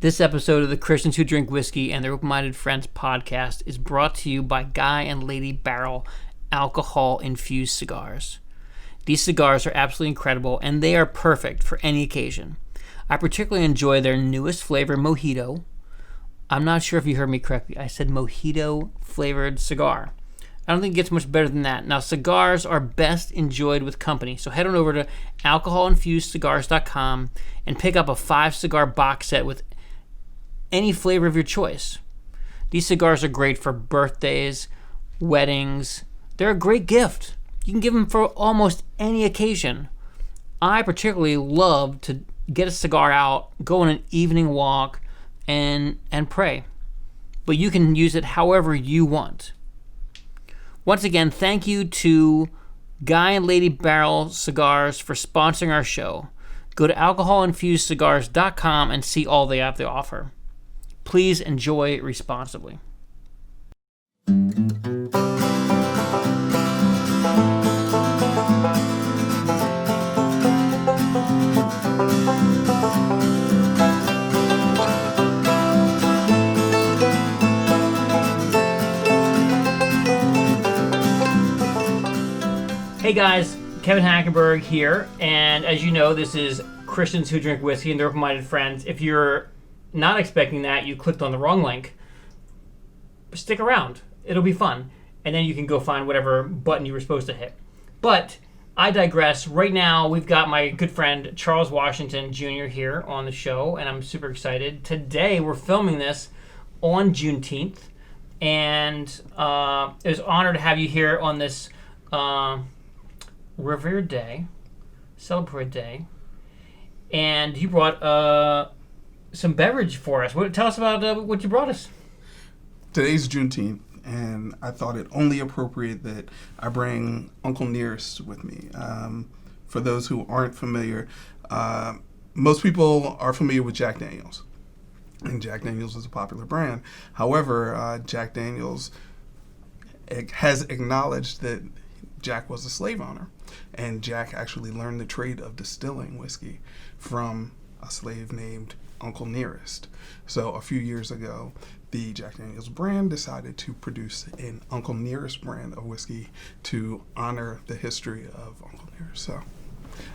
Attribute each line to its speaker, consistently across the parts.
Speaker 1: This episode of the Christians Who Drink Whiskey and Their Open-Minded Friends podcast is brought to you by Guy and Lady Barrel alcohol-infused cigars. These cigars are absolutely incredible, and they are perfect for any occasion. I particularly enjoy their newest flavor, Mojito. I'm not sure if you heard me correctly. I said Mojito-flavored cigar. I don't think it gets much better than that. Now, cigars are best enjoyed with company, so head on over to alcoholinfusedcigars.com and pick up a 5-cigar box set with any flavor of your choice. These cigars are great for birthdays, weddings. They're a great gift. You can give them for almost any occasion. I particularly love to get a cigar out, go on an evening walk, and pray. But you can use it however you want. Once again, thank you to Guy and Lady Barrel Cigars for sponsoring our show. Go to alcoholinfusedcigars.com and see all they have to offer. Please enjoy responsibly. Hey guys, Kevin Hackenberg here, and as you know, this is Christians Who Drink Whiskey and Their Open-Minded Friends. If you're not expecting that, you clicked on the wrong link. Stick around. It'll be fun. And then you can go find whatever button you were supposed to hit. But I digress. Right now, we've got my good friend Charles Washington Jr. here on the show, and I'm super excited. Today, we're filming this on Juneteenth, and it was an honor to have you here on this revered day, celebrate day. And you brought some beverage for us. Tell us about what you brought us.
Speaker 2: Today's Juneteenth, and I thought it only appropriate that I bring Uncle Nearest with me. For those who aren't familiar, most people are familiar with Jack Daniels, and Jack Daniels is a popular brand. However, Jack Daniels has acknowledged that Jack was a slave owner, and Jack actually learned the trade of distilling whiskey from a slave named Uncle Nearest. So a few years ago, the Jack Daniels brand decided to produce an Uncle Nearest brand of whiskey to honor the history of Uncle Nearest. So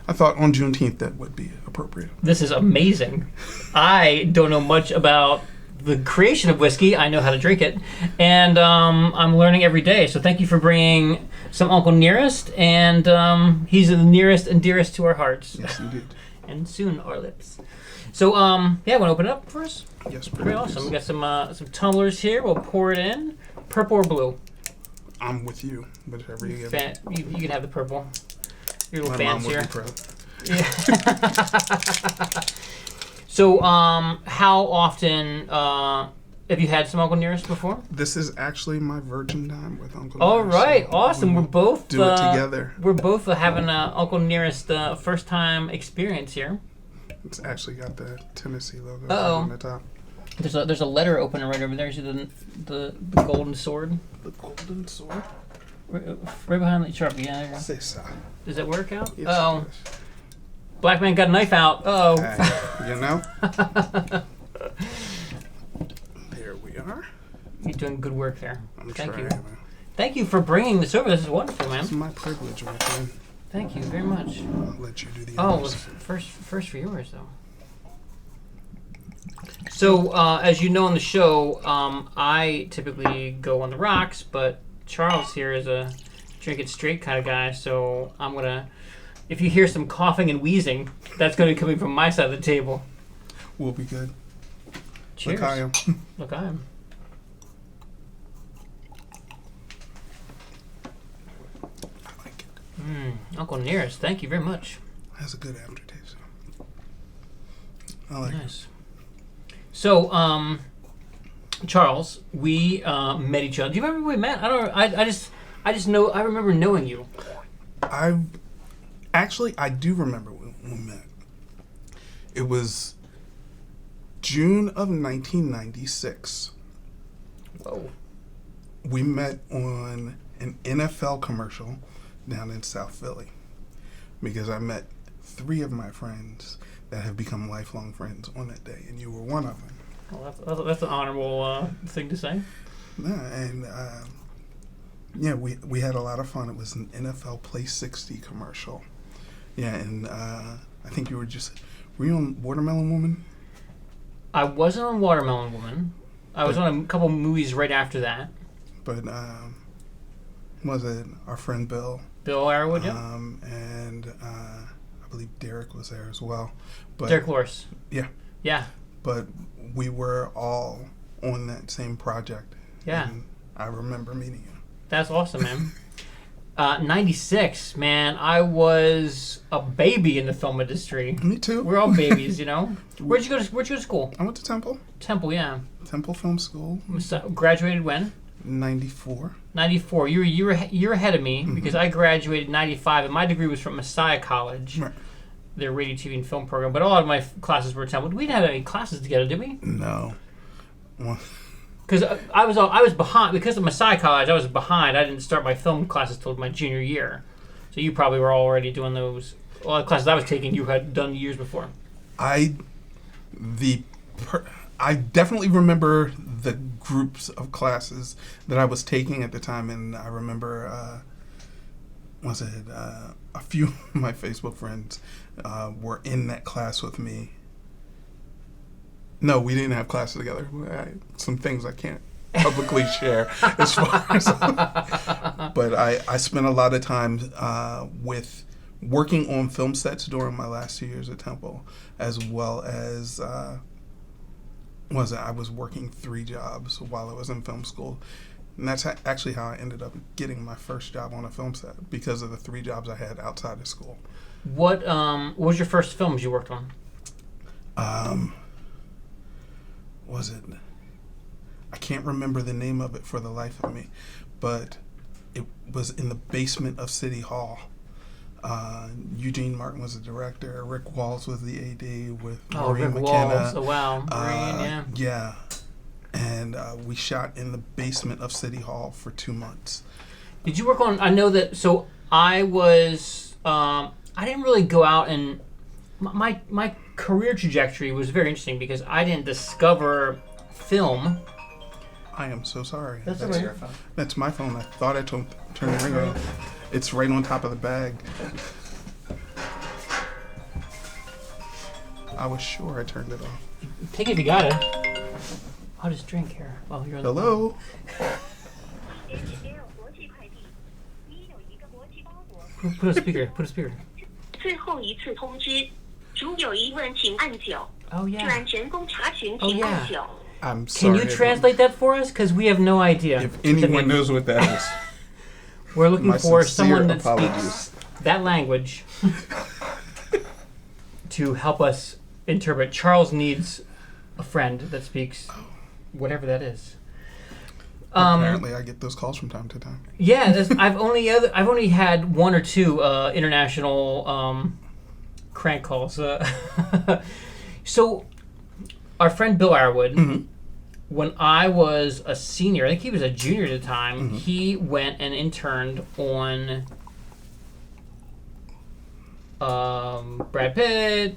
Speaker 2: I thought on Juneteenth that would be appropriate.
Speaker 1: This is amazing. I don't know much about the creation of whiskey. I know how to drink it, and I'm learning every day. So thank you for bringing some Uncle Nearest, and he's the nearest and dearest to our hearts.
Speaker 2: Yes, indeed.
Speaker 1: And soon our lips. So want to open it up for us?
Speaker 2: Yes,
Speaker 1: very awesome. We got some tumblers here. We'll pour it in. Purple or blue?
Speaker 2: I'm with you. Whichever you give me.
Speaker 1: You can have the purple. You're a little
Speaker 2: My
Speaker 1: fancier.
Speaker 2: mom would be proud.
Speaker 1: Yeah. So, how often have you had some Uncle Nearest before?
Speaker 2: This is actually my virgin time with Uncle
Speaker 1: All
Speaker 2: Nearest.
Speaker 1: right, awesome. We're both
Speaker 2: do it together.
Speaker 1: We're both having an Uncle Nearest first time experience here.
Speaker 2: It's actually got the Tennessee logo
Speaker 1: on
Speaker 2: the top.
Speaker 1: There's a letter opener right over there. See the golden sword?
Speaker 2: The golden sword?
Speaker 1: Right behind the Sharpie. Yeah, there you go.
Speaker 2: Say so.
Speaker 1: Does that work out?
Speaker 2: Yes,
Speaker 1: oh. Black man got a knife out. Oh.
Speaker 2: You know? There we are.
Speaker 1: You're doing good work there. Thank you.
Speaker 2: Man.
Speaker 1: Thank you for bringing this over. This is wonderful, man.
Speaker 2: It's my privilege, my friend.
Speaker 1: Thank you very much.
Speaker 2: I'll let you do the
Speaker 1: honors.
Speaker 2: honors.
Speaker 1: First for yours, though. So, as you know on the show, I typically go on the rocks, but Charles here is a drink it straight kind of guy, so I'm going to... If you hear some coughing and wheezing, that's going to be coming from my side of the table.
Speaker 2: We'll be good.
Speaker 1: Cheers.
Speaker 2: Look, I am.
Speaker 1: Look, I am.
Speaker 2: I like it.
Speaker 1: Uncle Nearest, thank you very much.
Speaker 2: Has a good aftertaste. I like
Speaker 1: Nice. So, Charles, we met each other. Do you remember we met? I don't. I just know. I remember knowing you.
Speaker 2: I do remember when we met. It was June of 1996.
Speaker 1: Whoa.
Speaker 2: We met on an NFL commercial down in South Philly because I met 3 of my friends that have become lifelong friends on that day, and you were one of them.
Speaker 1: Well, that's an honorable thing to say.
Speaker 2: And yeah, we had a lot of fun. It was an NFL Play 60 commercial. Yeah, and I think were you on Watermelon Woman?
Speaker 1: I wasn't on Watermelon Woman. I was on a couple movies right after that.
Speaker 2: But was it our friend Bill?
Speaker 1: Bill Arrowood, yeah.
Speaker 2: And I believe Derek was there as well. But
Speaker 1: Derek Loris.
Speaker 2: Yeah.
Speaker 1: Yeah.
Speaker 2: But we were all on that same project.
Speaker 1: Yeah.
Speaker 2: And I remember meeting you.
Speaker 1: That's awesome, man. 96, man. I was a baby in the film industry.
Speaker 2: Me too.
Speaker 1: We're all babies, you know. Where'd you go to school?
Speaker 2: I went to Temple.
Speaker 1: Temple, yeah.
Speaker 2: Temple Film School.
Speaker 1: Graduated when?
Speaker 2: 94.
Speaker 1: 94. You're ahead of me because I graduated 95, and my degree was from Messiah College.
Speaker 2: Right.
Speaker 1: Their radio, TV, and film program. But a lot of my classes were at Temple. We didn't have any classes together, did we?
Speaker 2: No.
Speaker 1: Because I was behind. Because of Messiah College, I was behind. I didn't start my film classes till my junior year. So you probably were already doing those. All the classes I was taking, you had done years before.
Speaker 2: I definitely remember the groups of classes that I was taking at the time, and I remember a few of my Facebook friends were in that class with me. No, we didn't have classes together. Some things I can't publicly share as far as but I spent a lot of time with working on film sets during my last 2 years at Temple, as well as I was working 3 jobs while I was in film school. And that's actually how I ended up getting my first job on a film set, because of the 3 jobs I had outside of school.
Speaker 1: What was your first films you worked on?
Speaker 2: Was it? I can't remember the name of it for the life of me, but it was in the basement of City Hall. Eugene Martin was the director. Rick Walls was the AD with Maureen
Speaker 1: Rick
Speaker 2: McKenna.
Speaker 1: Walls. Oh, wow. Maureen, yeah.
Speaker 2: Yeah. And we shot in the basement of City Hall for 2 months.
Speaker 1: Did you work on, I know that, so I was, I didn't really go out and, my career trajectory was very interesting because I didn't discover film.
Speaker 2: I am so sorry.
Speaker 1: That's okay.
Speaker 3: Your phone.
Speaker 2: That's my phone. I thought I turned the ringer off. It's right on top of the bag. I was sure I turned it off.
Speaker 1: Take it if you got it. I'll just drink here while you're on the
Speaker 2: Hello?
Speaker 1: phone. Put a speaker. Put a speaker.
Speaker 4: 最后一次通知，如有疑问请按9。
Speaker 1: Oh,
Speaker 4: 就
Speaker 1: yeah.
Speaker 4: 按人工查询
Speaker 1: Oh,
Speaker 4: 请按
Speaker 1: yeah.
Speaker 4: 9。
Speaker 2: I'm sorry.
Speaker 1: Can you translate that for us? Because we have no idea.
Speaker 2: If anyone knows what that is.
Speaker 1: We're looking
Speaker 2: My
Speaker 1: for
Speaker 2: sincere
Speaker 1: someone that
Speaker 2: apologies.
Speaker 1: speaks that language to help us interpret. Charles needs a friend that speaks whatever that is.
Speaker 2: Apparently, I get those calls from time to time.
Speaker 1: Yeah, I've only had 1 or 2 international crank calls. So, our friend Bill Arrowood, when I was a senior, I think he was a junior at the time, he went and interned on Brad Pitt,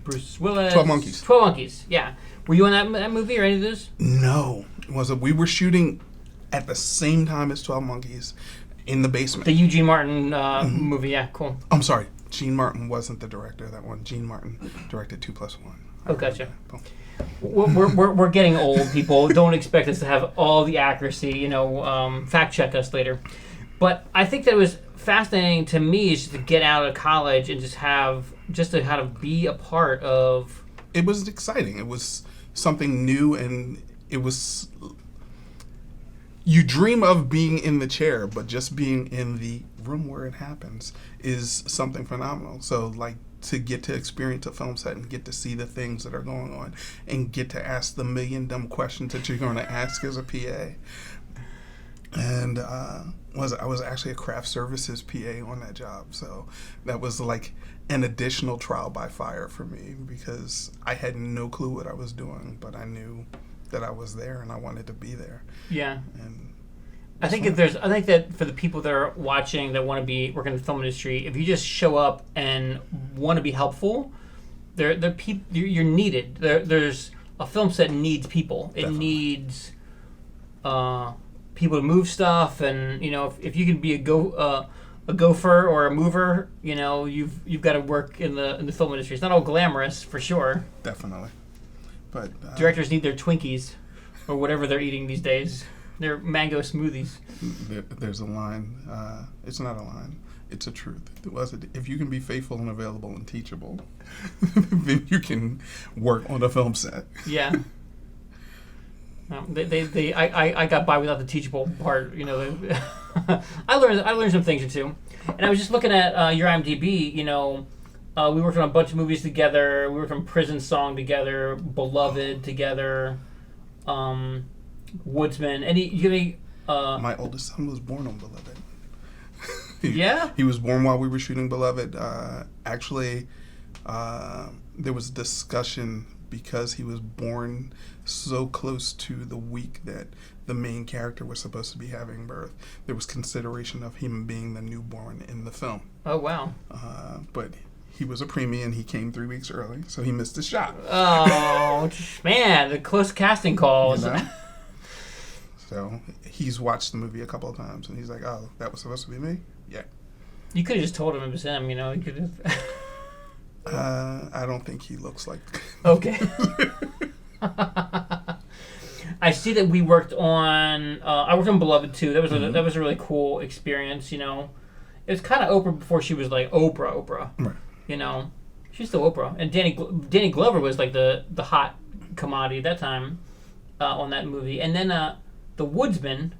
Speaker 1: Bruce Willis.
Speaker 2: 12 Monkeys.
Speaker 1: 12 Monkeys, yeah. Were you on that movie or any of those?
Speaker 2: No. We were shooting at the same time as 12 Monkeys in the basement.
Speaker 1: The Eugene Martin movie, yeah, cool.
Speaker 2: I'm sorry. Gene Martin wasn't the director of that one. Gene Martin directed 2+1.
Speaker 1: Oh, gotcha. We're getting old, people. Don't expect us to have all the accuracy, fact check us later. But I think that it was fascinating to me is to get out of college and just to kind of be a part of.
Speaker 2: It was exciting. It was something new, and it was. You dream of being in the chair, but just being in the room where it happens is something phenomenal. So, to get to experience a film set and get to see the things that are going on and get to ask the million dumb questions that you're going to ask as a PA. And I was actually a craft services PA on that job. So that was like an additional trial by fire for me because I had no clue what I was doing, but I knew that I was there and I wanted to be there.
Speaker 1: Yeah.
Speaker 2: And
Speaker 1: I think that for the people that are watching that want to be working in the film industry, if you just show up and want to be helpful, You're needed. There's a film set needs people. It
Speaker 2: Definitely.
Speaker 1: needs people to move stuff, and if you can be a gopher or a mover, you've got to work in the film industry. It's not all glamorous for sure.
Speaker 2: Definitely. But
Speaker 1: Directors need their Twinkies or whatever they're eating these days. Their mango smoothies.
Speaker 2: there's a line. It's not a line. It's a truth. If you can be faithful and available and teachable, then you can work on a film set.
Speaker 1: Yeah. I got by without the teachable part. I learned some things or two, and I was just looking at your IMDb. We worked on a bunch of movies together. We worked on Prison Song together, Beloved together, Woodsman.
Speaker 2: My oldest son was born on Beloved.
Speaker 1: Yeah?
Speaker 2: He was born while we were shooting Beloved. Actually, there was discussion because he was born so close to the week that the main character was supposed to be having birth. There was consideration of him being the newborn in the film.
Speaker 1: Oh, wow.
Speaker 2: But he was a preemie and he came 3 weeks early, so he missed his shot.
Speaker 1: Oh, man, the close casting calls.
Speaker 2: So he's watched the movie a couple of times and he's like, oh, that was supposed to be me? Yeah.
Speaker 1: You could have just told him it was him, You could have.
Speaker 2: I don't think he looks like.
Speaker 1: Okay. I see that we worked on. I worked on Beloved too. That was that was a really cool experience. It was kind of Oprah before she was like Oprah.
Speaker 2: Right.
Speaker 1: She's still Oprah. And Danny Glover was like the hot commodity at that time on that movie. And then the Woodsman.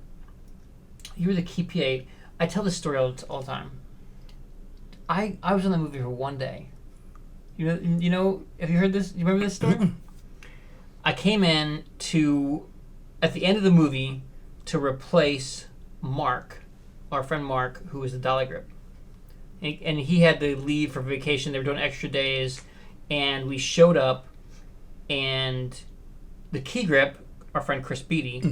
Speaker 1: You were the key PA. I tell this story all the time. I was in the movie for one day. Have you heard this? You remember this story? I came in at the end of the movie, to replace Mark, our friend Mark, who was the dolly grip. And he had to leave for vacation. They were doing extra days. And we showed up, and the key grip, our friend Chris Beatty,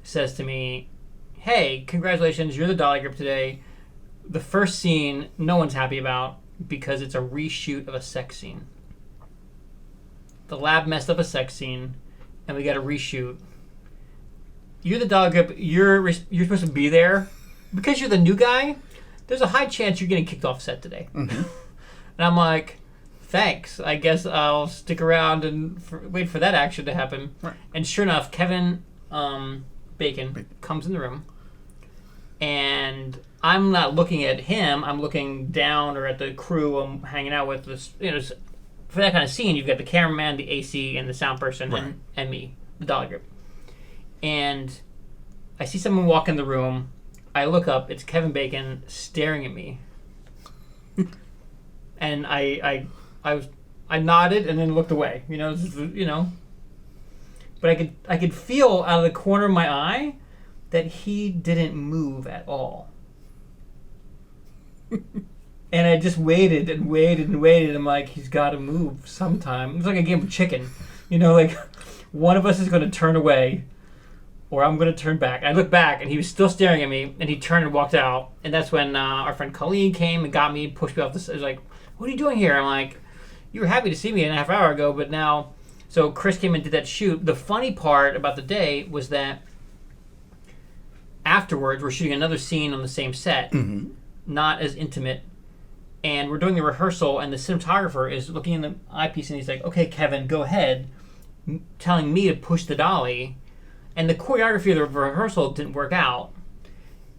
Speaker 1: says to me, hey, congratulations, you're the dolly grip today. The first scene, no one's happy about because it's a reshoot of a sex scene. The lab messed up a sex scene, and we got to reshoot. You're the dolly grip. You're supposed to be there. Because you're the new guy, there's a high chance you're getting kicked off set today. And I'm like, thanks. I guess I'll stick around and wait for that action to happen.
Speaker 2: Right.
Speaker 1: And sure enough, Kevin Bacon comes in the room, and I'm not looking at him. I'm looking down or at the crew I'm hanging out with. For that kind of scene, you've got the cameraman, the AC, and the sound person, and me, the dolly grip. And I see someone walk in the room. I look up. It's Kevin Bacon staring at me. And I nodded and then looked away. But I could feel out of the corner of my eye that he didn't move at all. And I just waited and waited and waited. I'm like, he's got to move sometime. It's like a game of chicken. Like one of us is going to turn away or I'm going to turn back. I looked back and he was still staring at me, and he turned and walked out. And that's when our friend Colleen came and got me, pushed me off the... I was like, what are you doing here? I'm like, you were happy to see me a half hour ago, but now... So Chris came and did that shoot. The funny part about the day was that afterwards, we're shooting another scene on the same set, not as intimate, and we're doing the rehearsal, and the cinematographer is looking in the eyepiece, and he's like, okay, Kevin, go ahead, telling me to push the dolly, and the choreography of the rehearsal didn't work out,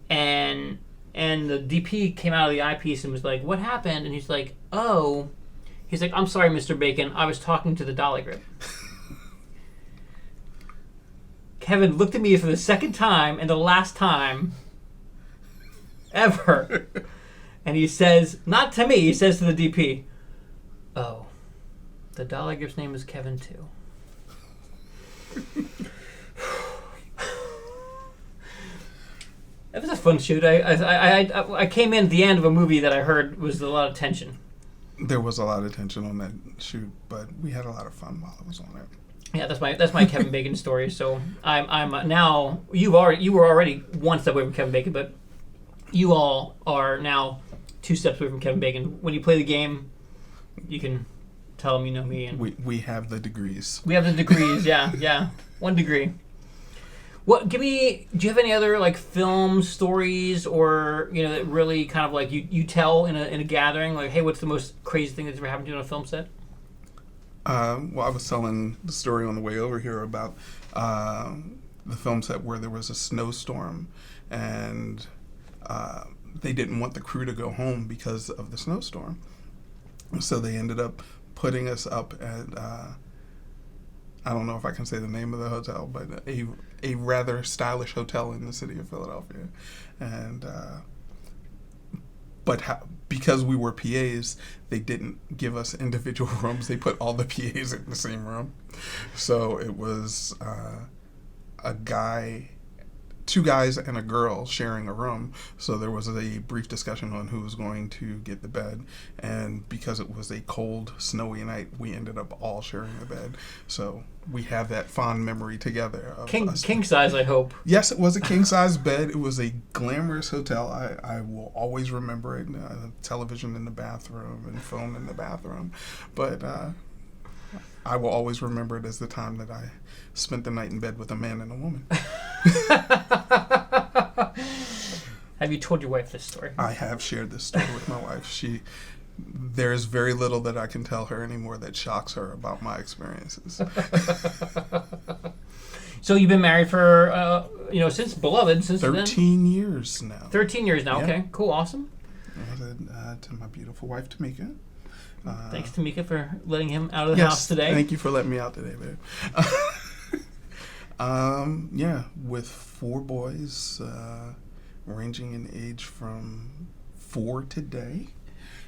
Speaker 1: and the DP came out of the eyepiece and was like, what happened? And he's like, oh... He's like, I'm sorry, Mr. Bacon. I was talking to the dolly grip. Kevin looked at me for the second time and the last time ever. And he says, not to me, he says to the DP, oh, the dolly grip's name is Kevin, too. It was a fun shoot. I came in at the end of a movie that I heard was a lot of tension.
Speaker 2: There was a lot of tension on that shoot, but we had a lot of fun while I was on it.
Speaker 1: Yeah, that's my Kevin Bacon story. So I'm now you were already one step away from Kevin Bacon, but you all are now 2 steps away from Kevin Bacon. When you play the game, you can tell them you know me. And
Speaker 2: we have the degrees.
Speaker 1: we have the degrees, yeah. 1 degree. Do you have any other like film stories or, that really kind of like you tell in a gathering? Like, hey, what's the most crazy thing that's ever happened to you on a film set?
Speaker 2: Well, I was telling the story on the way over here about the film set where there was a snowstorm and they didn't want the crew to go home because of the snowstorm. So they ended up putting us up at, I don't know if I can say the name of the hotel, but a rather stylish hotel in the city of Philadelphia. And because we were PAs, they didn't give us individual rooms. They put all the PAs in the same room. So it was two guys and a girl sharing a room. So there was a brief discussion on who was going to get the bed. And because it was a cold, snowy night, we ended up all sharing the bed. So we have that fond memory together. Of
Speaker 1: king size, I hope.
Speaker 2: Yes, it was a king-size bed. It was a glamorous hotel. I will always remember it. Television in the bathroom and phone in the bathroom. But I will always remember it as the time that I spent the night in bed with a man and a woman.
Speaker 1: Have you told your wife this story?
Speaker 2: I have shared this story with my wife. There's very little that I can tell her anymore that shocks her about my experiences.
Speaker 1: So you've been married for, since
Speaker 2: 13 years now.
Speaker 1: 13 years now.
Speaker 2: Yeah.
Speaker 1: Okay, cool, awesome.
Speaker 2: To my beautiful wife, Tamika.
Speaker 1: Thanks, Tamika, for letting him out of the house today.
Speaker 2: Thank you for letting me out today, babe. With 4 boys, ranging in age from 4 today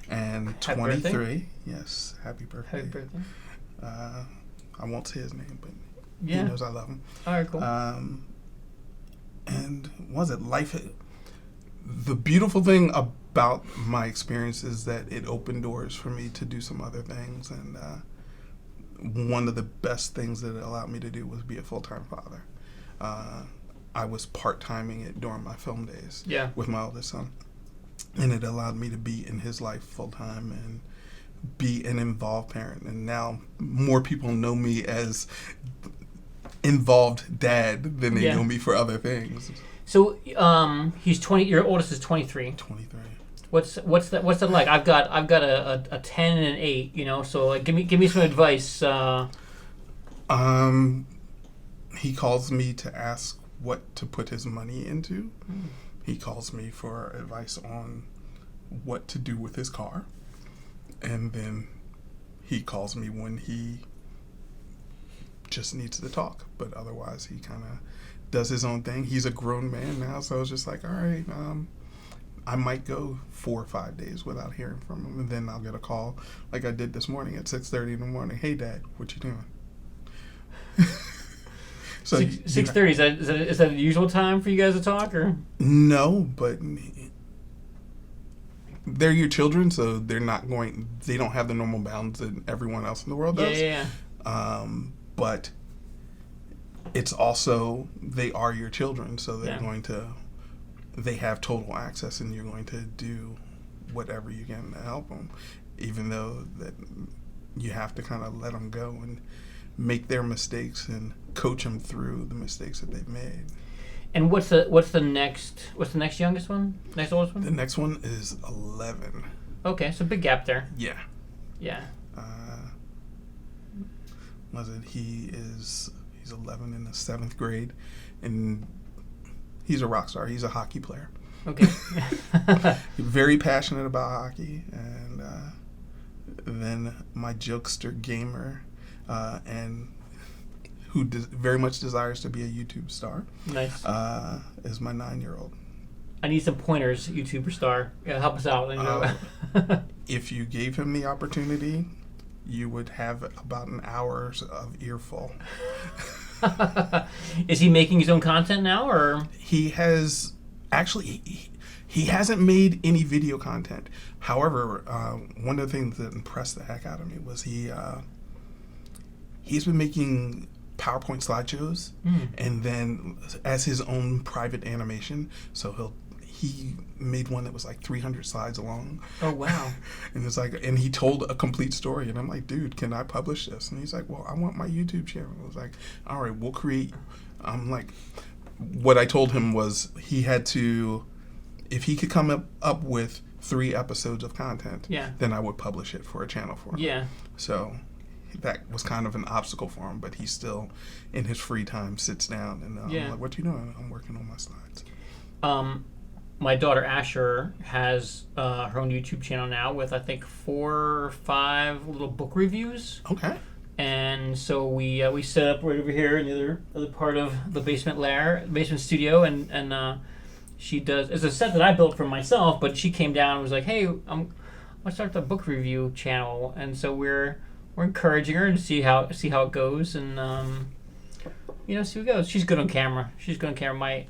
Speaker 2: and
Speaker 1: Happy
Speaker 2: 23.
Speaker 1: Birthday.
Speaker 2: Yes, happy birthday.
Speaker 1: Happy birthday.
Speaker 2: I won't say his name, but
Speaker 1: Yeah.
Speaker 2: he knows I love him.
Speaker 1: All right, cool.
Speaker 2: And was it life? The beautiful thing about my experience is that it opened doors for me to do some other things, and one of the best things that it allowed me to do was be a full-time father. I was part-timing it during my film days with my oldest son, and it allowed me to be in his life full-time and be an involved parent. And now more people know me as involved dad than they know me for other things.
Speaker 1: So he's 20. Your oldest is 23.
Speaker 2: 23.
Speaker 1: What's that like? I've got a 10 and an 8. So like, give me some advice.
Speaker 2: He calls me to ask what to put his money into. He calls me for advice on what to do with his car, and then he calls me when he just needs to talk. But otherwise, he kind of does his own thing. He's a grown man now, so it's just like, all right, I might go 4 or 5 days without hearing from him, and then I'll get a call like I did this morning at 6:30 in the morning. Hey, Dad, what you doing? So
Speaker 1: 6:30 is that the usual time for you guys to talk, or?
Speaker 2: No, but they're your children, so they don't have the normal bounds that everyone else in the world does.
Speaker 1: Yeah.
Speaker 2: But it's also, they are your children, so they're they have total access, and you're going to do whatever you can to help them, even though that you have to kind of let them go and make their mistakes and coach them through the mistakes that they've made.
Speaker 1: And what's the next youngest one? Next oldest one?
Speaker 2: The next one is 11.
Speaker 1: Okay, so big gap there.
Speaker 2: Yeah.
Speaker 1: Yeah.
Speaker 2: He's 11 in the 7th grade, and he's a rock star. He's a hockey player.
Speaker 1: Okay.
Speaker 2: Very passionate about hockey, and then my jokester gamer, and who very much desires to be a YouTube star.
Speaker 1: Nice.
Speaker 2: Is my 9-year-old.
Speaker 1: I need some pointers, YouTuber star. Yeah, help us out.
Speaker 2: If you gave him the opportunity, you would have about an hour of earful.
Speaker 1: Is he making his own content now, or?
Speaker 2: He has actually. He hasn't made any video content. However, one of the things that impressed the heck out of me was he's been making PowerPoint slideshows, and then as his own private animation. So he made one that was like 300 slides long.
Speaker 1: Oh, wow.
Speaker 2: And it's like, and he told a complete story. And I'm like, dude, can I publish this? And he's like, well, I want my YouTube channel. I was like, all right, we'll create. I'm like, what I told him was he had to, if he could come up with 3 episodes of content, then I would publish it for a channel for him.
Speaker 1: Yeah.
Speaker 2: So that was kind of an obstacle for him, but he still, in his free time, sits down and I'm like, what you doing? I'm working on my slides.
Speaker 1: My daughter Asher has her own YouTube channel now with, I think, 4 or 5 little book reviews.
Speaker 2: Okay.
Speaker 1: And so we set up right over here in the other part of the basement studio, and she does. It's a set that I built for myself, but she came down and was like, "Hey, I'm gonna start the book review channel," and so we're encouraging her to see how it goes, and see what it goes. She's good on camera.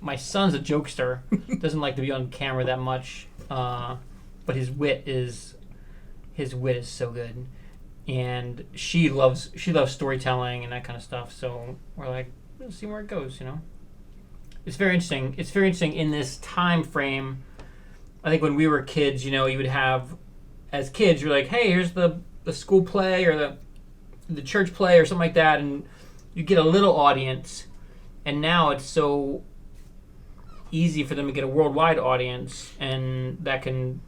Speaker 1: My son's a jokester, doesn't like to be on camera that much, but his wit is so good, and she loves storytelling and that kind of stuff. So we're like, let's see where it goes. It's very interesting. It's very interesting in this time frame. I think when we were kids, you would have, as kids, you're like, hey, here's the school play or the church play or something like that, and you get a little audience. And now it's so easy for them to get a worldwide audience, and that can,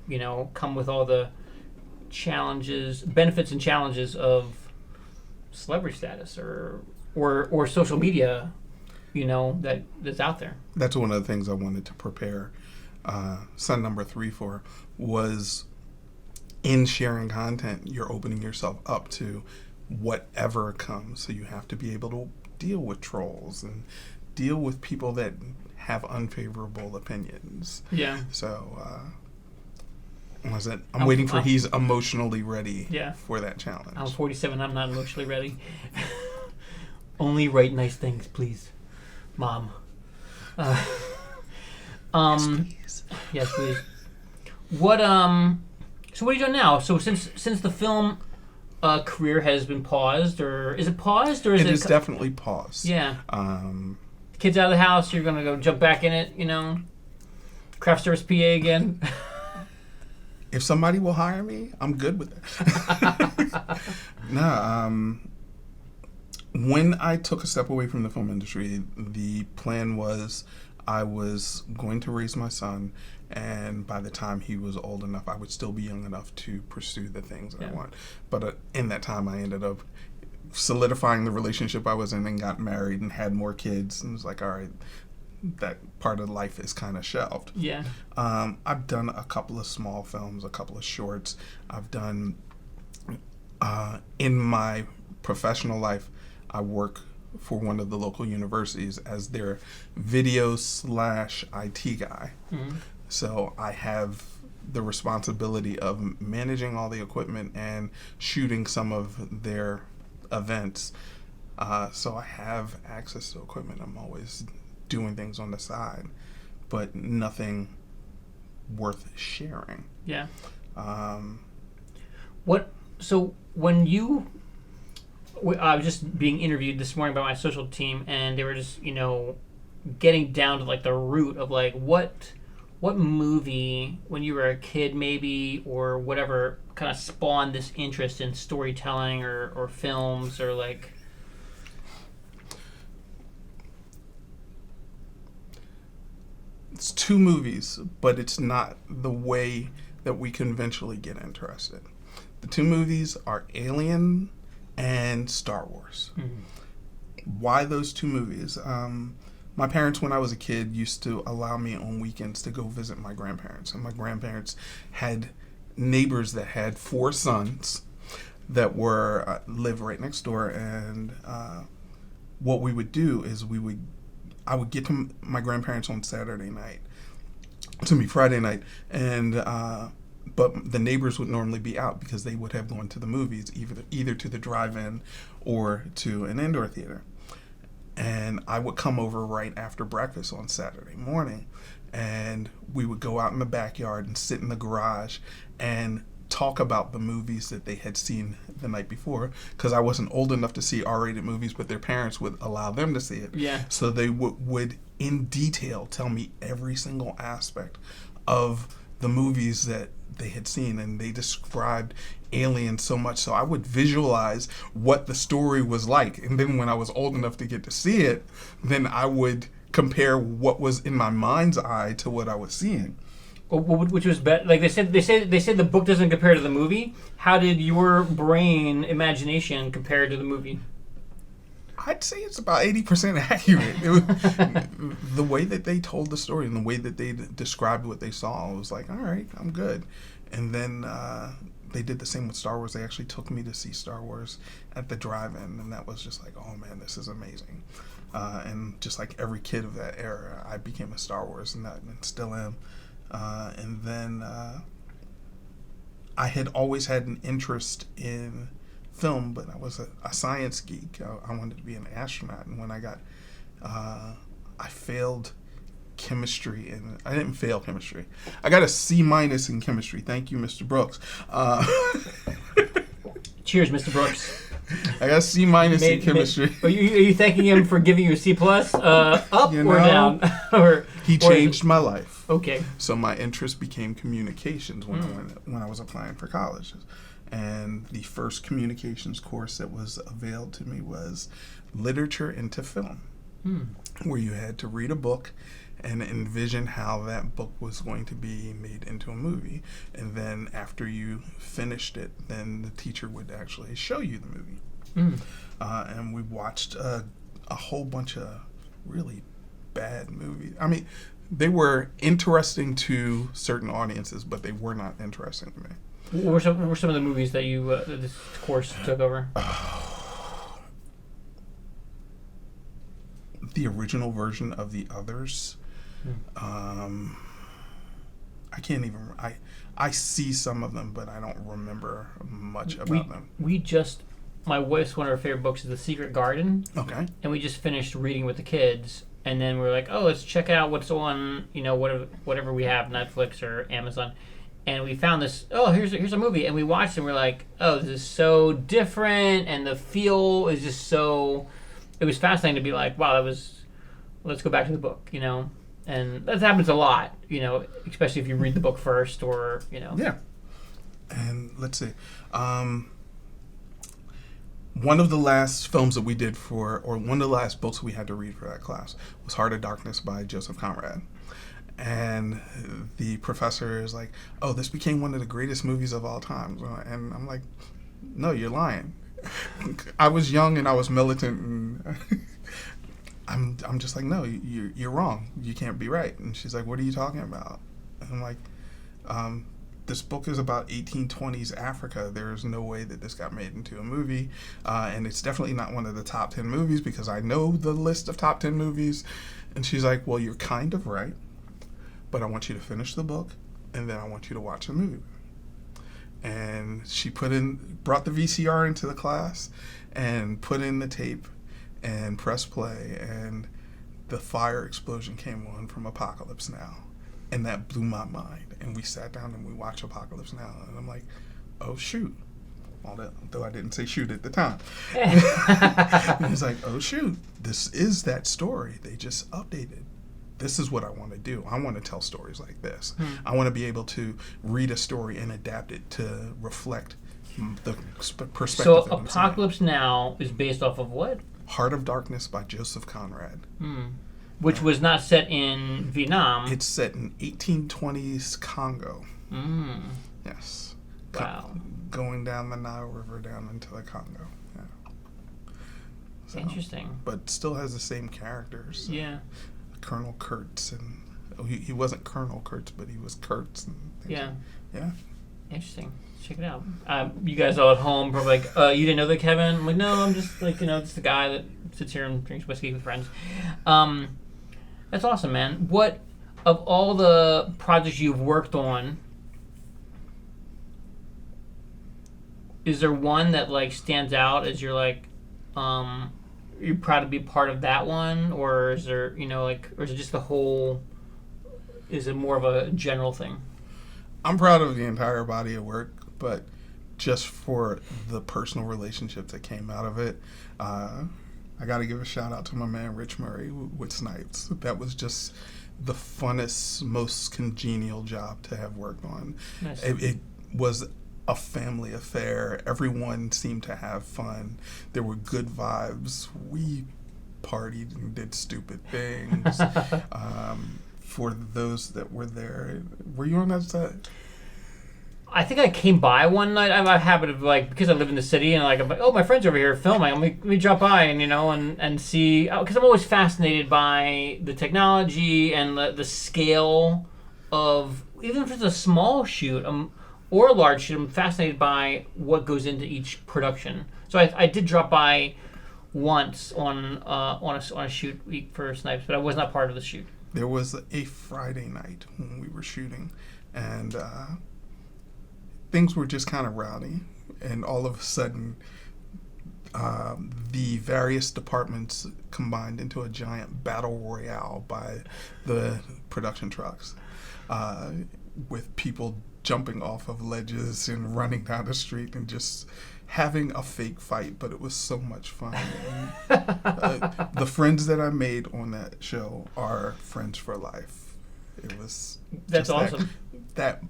Speaker 1: come with all the benefits and challenges of celebrity status or social media. That's out there.
Speaker 2: That's one of the things I wanted to prepare son number 3 for, was in sharing content, you're opening yourself up to whatever comes. So you have to be able to deal with trolls and deal with people that have unfavorable opinions.
Speaker 1: Yeah.
Speaker 2: So I'm waiting for he's emotionally ready for that challenge.
Speaker 1: I'm 47. I'm not emotionally ready. Only write nice things, please. Mom.
Speaker 2: Yes, please.
Speaker 1: Yes, please. What So what are you doing now? So since the film career has been paused, or is it paused, or is it?
Speaker 2: It is definitely paused.
Speaker 1: Yeah. Kids out of the house. You're gonna go jump back in it. Craft service PA again.
Speaker 2: If somebody will hire me, I'm good with it. When I took a step away from the film industry, the plan was I was going to raise my son, and by the time he was old enough, I would still be young enough to pursue the things I want. But in that time, I ended up solidifying the relationship I was in and got married and had more kids, and was like, all right, that part of life is kind of shelved.
Speaker 1: Yeah.
Speaker 2: I've done a couple of small films, a couple of shorts. I've done, in my professional life, I work for one of the local universities as their video/IT guy. Mm-hmm. So I have the responsibility of managing all the equipment and shooting some of their events. So I have access to equipment. I'm always doing things on the side, but nothing worth sharing.
Speaker 1: Yeah. So when you... I was just being interviewed this morning by my social team, and they were just, getting down to like the root of like what movie when you were a kid maybe or whatever kind of spawned this interest in storytelling or films or like.
Speaker 2: It's 2 movies, but it's not the way that we conventionally get interested. The 2 movies are Alien and Star Wars. Mm-hmm. Why those 2 movies? My parents, when I was a kid, used to allow me on weekends to go visit my grandparents. And my grandparents had neighbors that had 4 sons that were live right next door. And what we would do is I would get to my grandparents on Friday night, and but the neighbors would normally be out because they would have gone to the movies, either to the drive-in or to an indoor theater. And I would come over right after breakfast on Saturday morning, and we would go out in the backyard and sit in the garage and talk about the movies that they had seen the night before, because I wasn't old enough to see R-rated movies, but their parents would allow them to see it.
Speaker 1: Yeah.
Speaker 2: So they would in detail tell me every single aspect of the movies that they had seen, and they described Alien so much, so I would visualize what the story was like, and then when I was old enough to get to see it, then I would compare what was in my mind's eye to what I was seeing.
Speaker 1: Which was better? Like they said the book doesn't compare to the movie. How did your brain imagination compare to the movie?
Speaker 2: I'd say it's about 80% accurate. It was, the way that they told the story and the way that they described what they saw, I was like, all right, I'm good. And then they did the same with Star Wars. They actually took me to see Star Wars at the drive-in, and that was just like, oh man, this is amazing. And just like every kid of that era, I became a Star Wars nut and still am. And then I had always had an interest in film, but I was a science geek. I wanted to be an astronaut, and when I got, I failed chemistry, and I didn't fail chemistry. I got a C- in chemistry. Thank you, Mr. Brooks.
Speaker 1: Cheers, Mr. Brooks.
Speaker 2: I got a C- in chemistry.
Speaker 1: Are you thanking him for giving you a C+? Up
Speaker 2: You
Speaker 1: or
Speaker 2: know,
Speaker 1: down?
Speaker 2: He changed my life.
Speaker 1: Okay.
Speaker 2: So my interest became communications when I was applying for colleges. And the first communications course that was availed to me was literature into film, where you had to read a book and envision how that book was going to be made into a movie. And then after you finished it, then the teacher would actually show you the movie. And we watched a whole bunch of really bad movies. I mean, they were interesting to certain audiences, but they were not interesting to me.
Speaker 1: What were some of the movies that you this course took over?
Speaker 2: The original version of The Others. I can't even. I see some of them, but I don't remember much about them.
Speaker 1: My wife's one of her favorite books is The Secret Garden.
Speaker 2: Okay.
Speaker 1: And we just finished reading with the kids, and then we're like, oh, let's check out what's on, whatever we have, Netflix or Amazon. And we found this, here's a movie. And we watched it and we're like, oh, this is so different. And the feel is just so, it was fascinating to be like, wow, let's go back to the book, And that happens a lot, especially if you read the book first or,
Speaker 2: Yeah. And let's see. One of the last films that we did one of the last books we had to read for that class was Heart of Darkness by Joseph Conrad. And the professor is like, oh, this became one of the greatest movies of all time. And I'm like, no, you're lying. I was young and I was militant, and I'm just like, no, you're wrong. You can't be right. And she's like, what are you talking about? And I'm like, this book is about 1820s Africa. There's no way that this got made into a movie. And it's definitely not one of the top 10 movies because I know the list of top 10 movies. And she's like, well, you're kind of right. But I want you to finish the book, and then I want you to watch the movie. And she brought the VCR into the class, and put in the tape, and pressed play, and the fire explosion came on from Apocalypse Now. And that blew my mind. And we sat down and we watched Apocalypse Now, and I'm like, oh, shoot. Although I didn't say shoot at the time. He's like, oh, shoot. This is that story. They just updated. This is what I want to do. I want to tell stories like this. I want to be able to read a story and adapt it to reflect the perspective.
Speaker 1: So Apocalypse Now is based off of what?
Speaker 2: Heart of Darkness by Joseph Conrad.
Speaker 1: Which was not set in Vietnam.
Speaker 2: It's set in 1820s Congo. Yes.
Speaker 1: Wow.
Speaker 2: Going down the Nile River down into the Congo. Yeah. So,
Speaker 1: interesting.
Speaker 2: But still has the same characters.
Speaker 1: Yeah.
Speaker 2: Colonel Kurtz, and he wasn't Colonel Kurtz, but he was Kurtz. And
Speaker 1: yeah.
Speaker 2: Yeah.
Speaker 1: Interesting. Check it out. You guys all at home probably like, you didn't know that, Kevin? I'm like, no, I'm just like, just the guy that sits here and drinks whiskey with friends. That's awesome, man. What, of all the projects you've worked on, is there one that like stands out as you're like, you're proud to be part of that one, or is there, or is it just the whole? Is it more of a general thing?
Speaker 2: I'm proud of the entire body of work, but just for the personal relationships that came out of it, I got to give a shout out to my man Rich Murray with Snipes. That was just the funnest, most congenial job to have worked on.
Speaker 1: Nice.
Speaker 2: It was a family affair. Everyone seemed to have fun. There were good vibes. We partied and did stupid things. For those that were there, were you on that set?
Speaker 1: I think I came by one night. I have a habit of like, because I live in the city and like I'm like, oh, my friend's over here filming. Let me drop by and and see, because I'm always fascinated by the technology and the scale of, even if it's a small shoot or a large shoot. I'm fascinated by what goes into each production. So I did drop by once on a shoot week for Snipes, but I was not part of the shoot.
Speaker 2: There was a Friday night when we were shooting, and things were just kind of rowdy, and all of a sudden the various departments combined into a giant battle royale by the production trucks, with people jumping off of ledges and running down the street and just having a fake fight, but it was so much fun. The friends that I made on that show are friends for life. It was
Speaker 1: That's awesome.
Speaker 2: That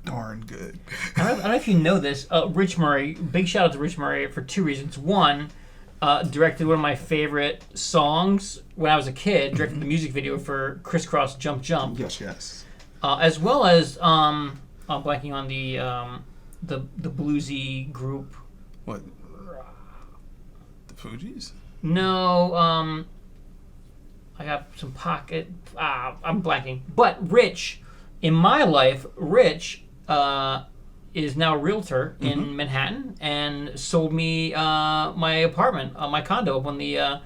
Speaker 2: darn good.
Speaker 1: I don't know if you know this. Rich Murray, big shout out to Rich Murray for two reasons. One, directed one of my favorite songs when I was a kid, directed the music video for Crisscross Jump Jump.
Speaker 2: Yes.
Speaker 1: As well as, I'm blanking on the bluesy group.
Speaker 2: What? The Fugees?
Speaker 1: No, I got some pocket. I'm blanking. But Rich, in my life, Rich is now a realtor in Manhattan and sold me my apartment, my condo up on the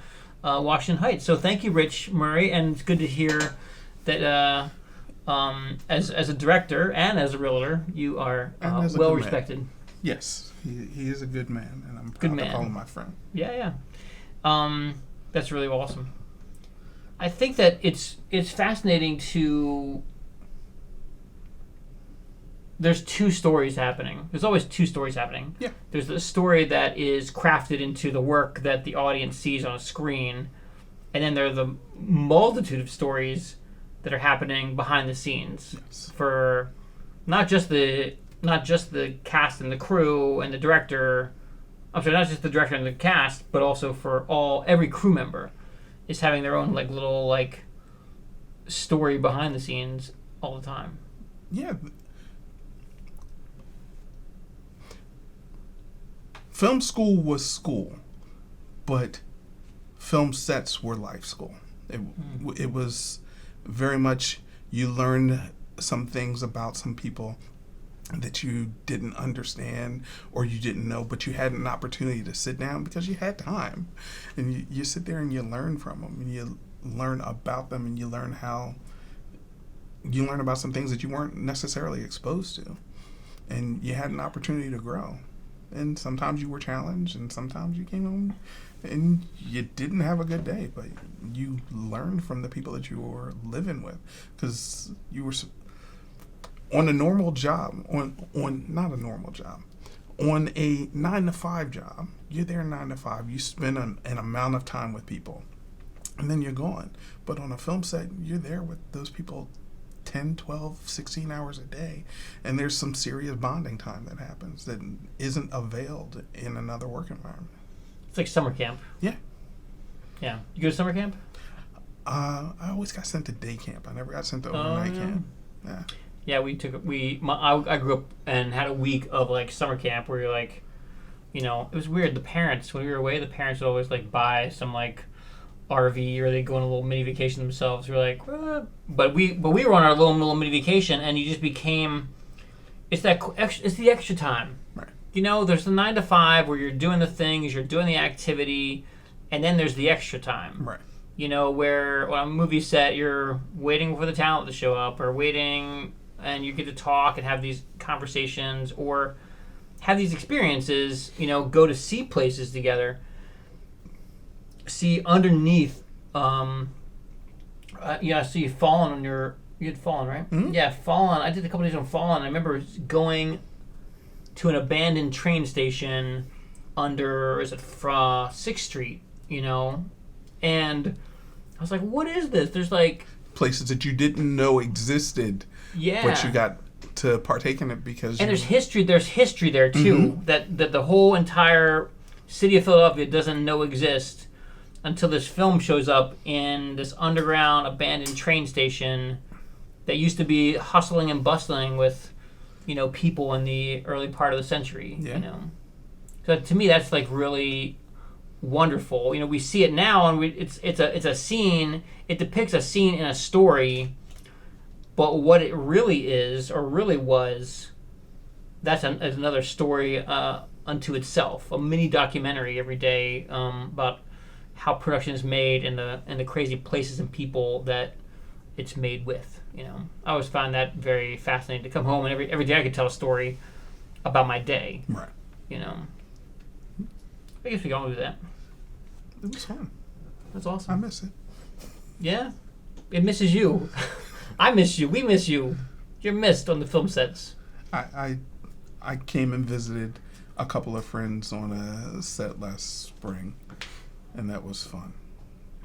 Speaker 1: Washington Heights. So thank you, Rich Murray, and it's good to hear that as a director and as a realtor, you are well respected.
Speaker 2: Yes, he is a good man, and I'm proud to call him my friend.
Speaker 1: Yeah. That's really awesome. I think that it's fascinating to. There's two stories happening. There's always two stories happening.
Speaker 2: Yeah.
Speaker 1: There's the story that is crafted into the work that the audience sees on a screen, and then there are the multitude of stories that are happening behind the scenes for not just the cast and the crew and the director. I'm sorry, not just the director and the cast, but also for every crew member is having their own little story behind the scenes all the time.
Speaker 2: Yeah. Film school was school, but film sets were life school. It was very much, you learned some things about some people that you didn't understand or you didn't know, but you had an opportunity to sit down because you had time. And you sit there and you learn from them, and you learn about them, and you learn about some things that you weren't necessarily exposed to. And you had an opportunity to grow. And sometimes you were challenged, and sometimes you came home and you didn't have a good day, but you learned from the people that you were living with, because you were on a normal job, on not a normal job, on a 9-to-5 job. You're there 9 to 5. You spend an amount of time with people, and then you're gone. But on a film set, you're there with those people 10, 12, 16 hours a day, and there's some serious bonding time that happens that isn't availed in another work environment.
Speaker 1: It's like summer camp.
Speaker 2: Yeah.
Speaker 1: Yeah. You go to summer camp?
Speaker 2: I always got sent to day camp. I never got sent to overnight camp. Yeah.
Speaker 1: Yeah, I grew up and had a week of summer camp where you're it was weird. The parents, when we were away, the parents would always buy some RV, or they go on a little mini vacation themselves. We're like, but we were on our little mini vacation, and you just became. It's the extra time.
Speaker 2: Right.
Speaker 1: There's the 9 to 5 where you're doing the things, you're doing the activity, and then there's the extra time.
Speaker 2: Right.
Speaker 1: Where on a movie set you're waiting for the talent to show up, or waiting, and you get to talk and have these conversations, or have these experiences. Go to see places together. See underneath, so you've fallen on you had fallen, right?
Speaker 2: Mm-hmm.
Speaker 1: Yeah, fallen. I did a couple days on fallen. I remember going to an abandoned train station under, 6th Street, and I was like, what is this? There's
Speaker 2: places that you didn't know existed,
Speaker 1: Yeah.
Speaker 2: but you got to partake in it because.
Speaker 1: And there's history there too, that the whole entire city of Philadelphia doesn't know exist until this film shows up in this underground abandoned train station that used to be hustling and bustling with, people in the early part of the century.
Speaker 2: Yeah.
Speaker 1: So to me, that's like really wonderful. We see it now, and it's a scene. It depicts a scene in a story, but what it really is or really was, that's another story unto itself. A mini documentary every day about how production is made and the crazy places and people that it's made with. I always find that very fascinating to come home and every day I could tell a story about my day.
Speaker 2: Right.
Speaker 1: I guess we can all do that.
Speaker 2: It was fun.
Speaker 1: That's awesome.
Speaker 2: I miss it.
Speaker 1: Yeah, it misses you. I miss you. We miss you. You're missed on the film sets.
Speaker 2: I came and visited a couple of friends on a set last spring, and that was fun.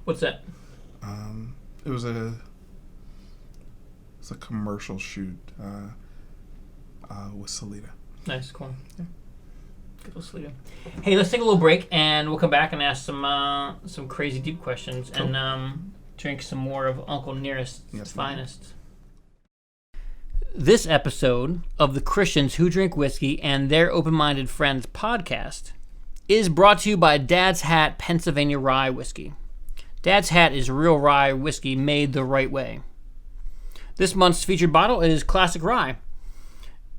Speaker 1: What's that?
Speaker 2: It was a commercial shoot with Salida.
Speaker 1: Nice, cool. Yeah. Good little Salida. Hey, let's take a little break, and we'll come back and ask some crazy deep questions, cool. And drink some more of Uncle Nearest's finest. This episode of the Christians Who Drink Whiskey and Their Open-Minded Friends podcast is brought to you by Dad's Hat Pennsylvania Rye Whiskey. Dad's Hat is real rye whiskey made the right way. This month's featured bottle is Classic Rye.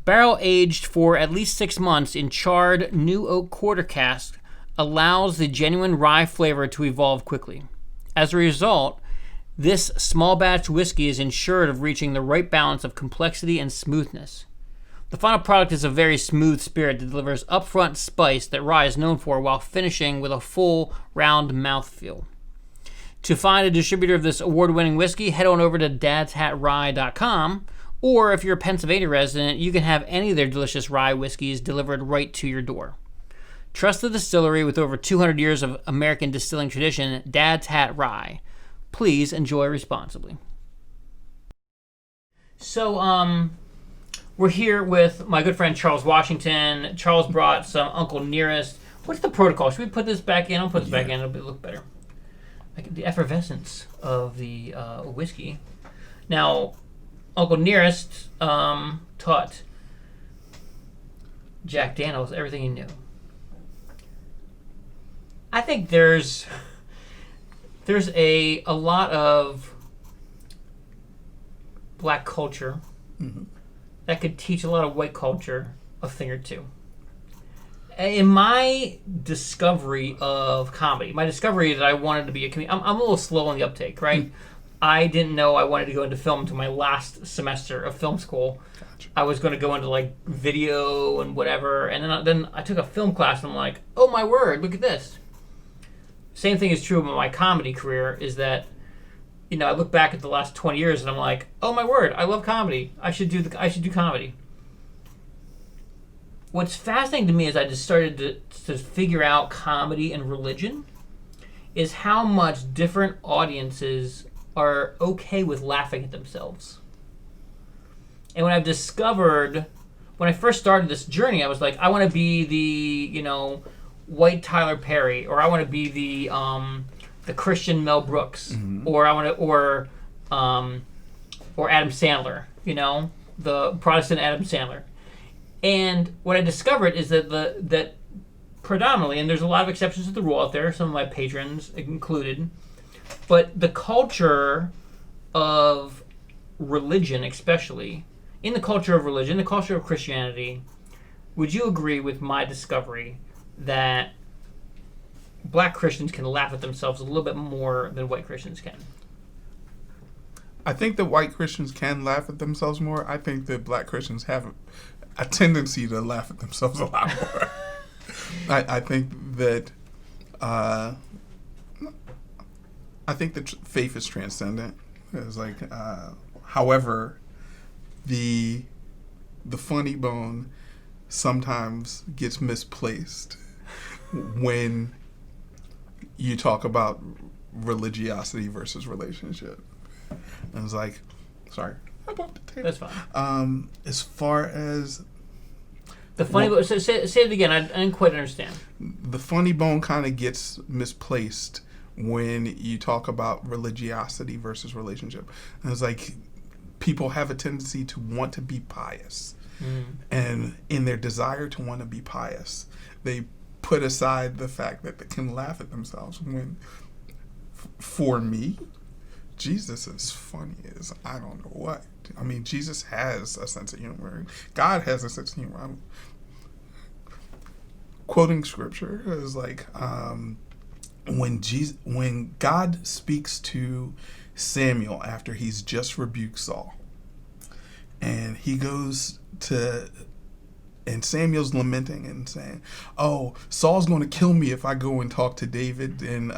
Speaker 1: Barrel aged for at least 6 months in charred new oak quarter cask allows the genuine rye flavor to evolve quickly. As a result, this small batch whiskey is ensured of reaching the right balance of complexity and smoothness. The final product is a very smooth spirit that delivers upfront spice that rye is known for while finishing with a full, round mouthfeel. To find a distributor of this award-winning whiskey, head on over to dadshatrye.com, or if you're a Pennsylvania resident, you can have any of their delicious rye whiskeys delivered right to your door. Trust the distillery with over 200 years of American distilling tradition, Dad's Hat Rye. Please enjoy responsibly. So, we're here with my good friend Charles Washington. Charles brought some Uncle Nearest. What's the protocol? Should we put this back in? I'll put this back in. It'll look better. Like the effervescence of the whiskey. Now, Uncle Nearest taught Jack Daniels everything he knew. I think there's a lot of black culture that could teach a lot of white culture a thing or two. In my discovery of comedy, my discovery that I wanted to be a comedian, I'm a little slow on the uptake, right? I didn't know I wanted to go into film until my last semester of film school. Gotcha. I was going to go into like video and whatever, and then I took a film class and I'm like, oh my word, look at this. Same thing is true about my comedy career, is that, I look back at the last 20 years and I'm like, oh my word, I love comedy. I should do comedy. What's fascinating to me as I just started to figure out comedy and religion is how much different audiences are okay with laughing at themselves. And when I first started this journey, I was like, I want to be the, white Tyler Perry, or I want to be the Christian Mel Brooks, or I want to, or Adam Sandler, the Protestant Adam Sandler. And what I discovered is that that predominantly, and there's a lot of exceptions to the rule out there, some of my patrons included, but the culture of religion, especially, in the culture of religion, the culture of Christianity, would you agree with my discovery that black Christians can laugh at themselves a little bit more than white Christians can?
Speaker 2: I think that white Christians can laugh at themselves more. I think that black Christians have a tendency to laugh at themselves a lot more. I think that faith is transcendent. It's like, however, the funny bone sometimes gets misplaced when you talk about religiosity versus relationship. And it was like, sorry, I bumped the table.
Speaker 1: That's fine.
Speaker 2: As far as
Speaker 1: The funny bone. So say it again. I didn't quite understand.
Speaker 2: the funny bone kind of gets misplaced when you talk about religiosity versus relationship. And it's like people have a tendency to want to be pious. And in their desire to want to be pious, they put aside the fact that they can laugh at themselves when, for me, Jesus is funny as I don't know what. I mean, Jesus has a sense of humor. God has a sense of humor. I'm quoting scripture is like when God speaks to Samuel after he's just rebuked Saul, and he goes to, and Samuel's lamenting and saying, "Oh, Saul's going to kill me if I go and talk to David and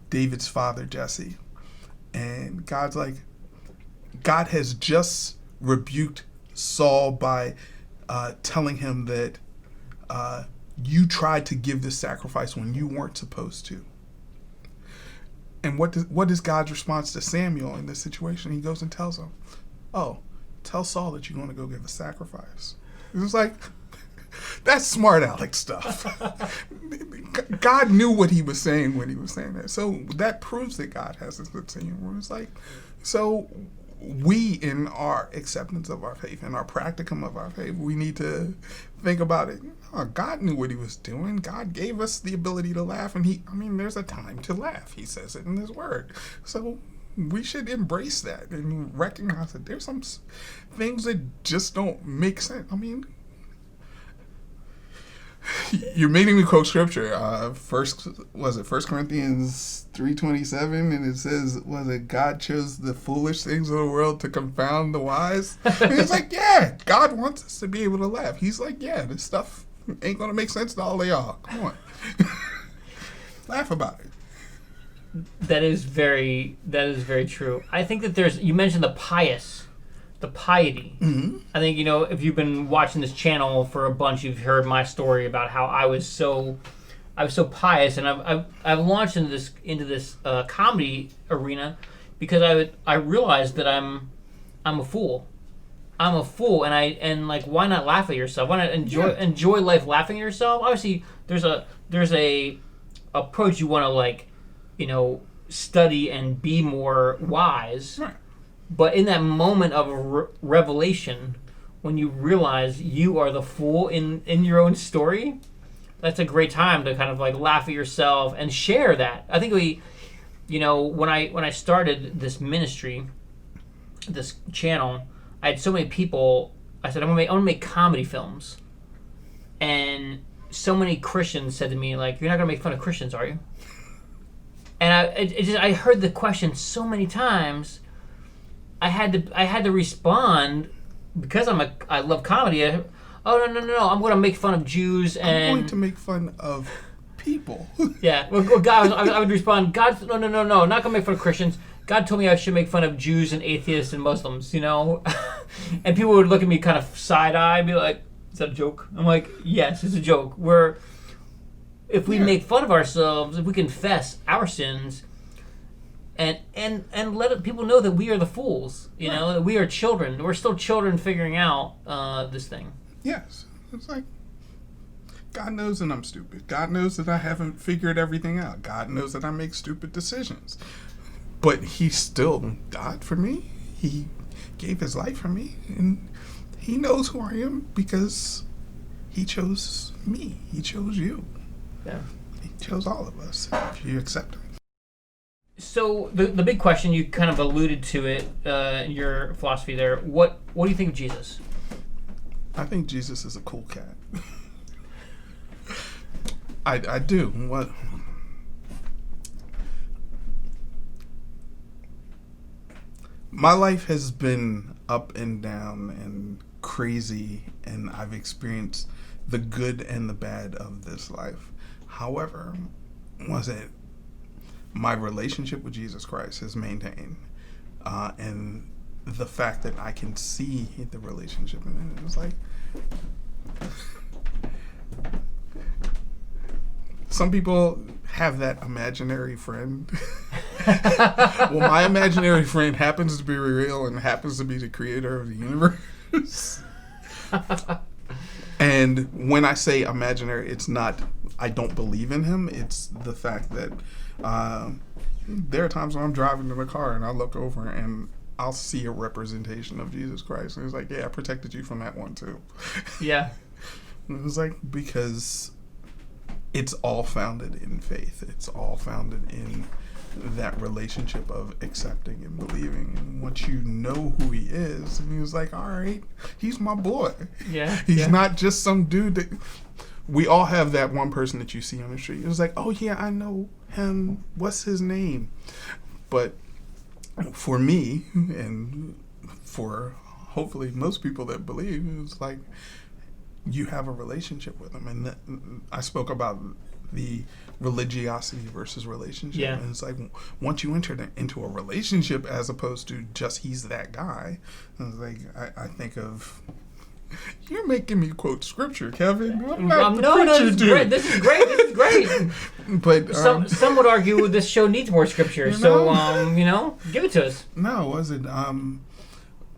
Speaker 2: David's father Jesse." And God's like, God has just rebuked Saul by telling him that you tried to give this sacrifice when you weren't supposed to. And what is God's response to Samuel in this situation? He goes and tells him, "Oh, tell Saul that you're going to go give a sacrifice." It was like, that's smart aleck stuff. God knew what he was saying when he was saying that. So that proves that God has a sense of humor. It's like, so we, in our acceptance of our faith and our practicum of our faith, we need to think about it. Oh, God knew what he was doing. God gave us the ability to laugh, and there's a time to laugh. He says it in his word. So we should embrace that and recognize that there's some things that just don't make sense. I mean, you're making me quote scripture. First Corinthians 3:27, and it says, was it God chose the foolish things of the world to confound the wise? And it's like, yeah, God wants us to be able to laugh. He's like, yeah, this stuff ain't gonna make sense to all of y'all. Come on. Laugh about it.
Speaker 1: That is very true. I think that you mentioned the piety.
Speaker 2: Mm-hmm.
Speaker 1: I think, if you've been watching this channel for a bunch, you've heard my story about how I was so pious, and I've launched into this comedy arena because I realized that I'm a fool. I'm a fool, and why not laugh at yourself? Why not enjoy life laughing at yourself? Obviously, there's a approach you want to study and be more wise.
Speaker 2: Right.
Speaker 1: But in that moment of revelation, when you realize you are the fool in your own story, that's a great time to kind of laugh at yourself and share that. I think when I started this ministry, this channel, I had so many people. I said, I want to make comedy films, and so many Christians said to me, "You're not going to make fun of Christians, are you?" And I heard the question so many times. I had to respond because I love comedy. No, I'm going to make fun of Jews and
Speaker 2: I'm going to make fun of people.
Speaker 1: Yeah, well, God, I would respond, God, no, not going to make fun of Christians. God told me I should make fun of Jews and atheists and Muslims, and people would look at me kind of side-eye and be like, "Is that a joke?" I'm like, "Yes, it's a joke." If we make fun of ourselves, if we confess our sins, and let people know that we are the fools, that we are children. We're still children figuring out this thing.
Speaker 2: Yes. It's like, God knows that I'm stupid. God knows that I haven't figured everything out. God knows that I make stupid decisions. But he still died for me. He gave his life for me. And he knows who I am because he chose me. He chose you.
Speaker 1: Yeah.
Speaker 2: He chose all of us, if you accept him.
Speaker 1: So the big question, you kind of alluded to it in your philosophy there. What do you think of Jesus?
Speaker 2: I think Jesus is a cool cat. I do. What? My life has been up and down and crazy, and I've experienced the good and the bad of this life. However, my relationship with Jesus Christ is maintained, and the fact that I can see the relationship in it is like, some people have that imaginary friend Well, my imaginary friend happens to be real and happens to be the creator of the universe. And when I say imaginary, it's not, I don't believe in him. It's the fact that there are times when I'm driving in the car and I look over and I'll see a representation of Jesus Christ. And it's like, yeah, I protected you from that one too.
Speaker 1: Yeah.
Speaker 2: It was like, because it's all founded in faith. It's all founded in that relationship of accepting and believing. And once you know who he is, and he was like, all right, he's my boy.
Speaker 1: Yeah.
Speaker 2: He's not just some dude that... We all have that one person that you see on the street. It was like, oh yeah, I know him. What's his name? But for me, and for hopefully most people that believe, it's like you have a relationship with him. And that, I spoke about the religiosity versus relationship.
Speaker 1: Yeah.
Speaker 2: And it's like once you enter into a relationship as opposed to just he's that guy, it's like I think of... You're making me quote scripture, Kevin. I'm not the
Speaker 1: no,
Speaker 2: preacher,
Speaker 1: this is
Speaker 2: dude.
Speaker 1: great. This is great. This is great.
Speaker 2: But
Speaker 1: Some would argue this show needs more scripture. So, give it to us.
Speaker 2: No, was it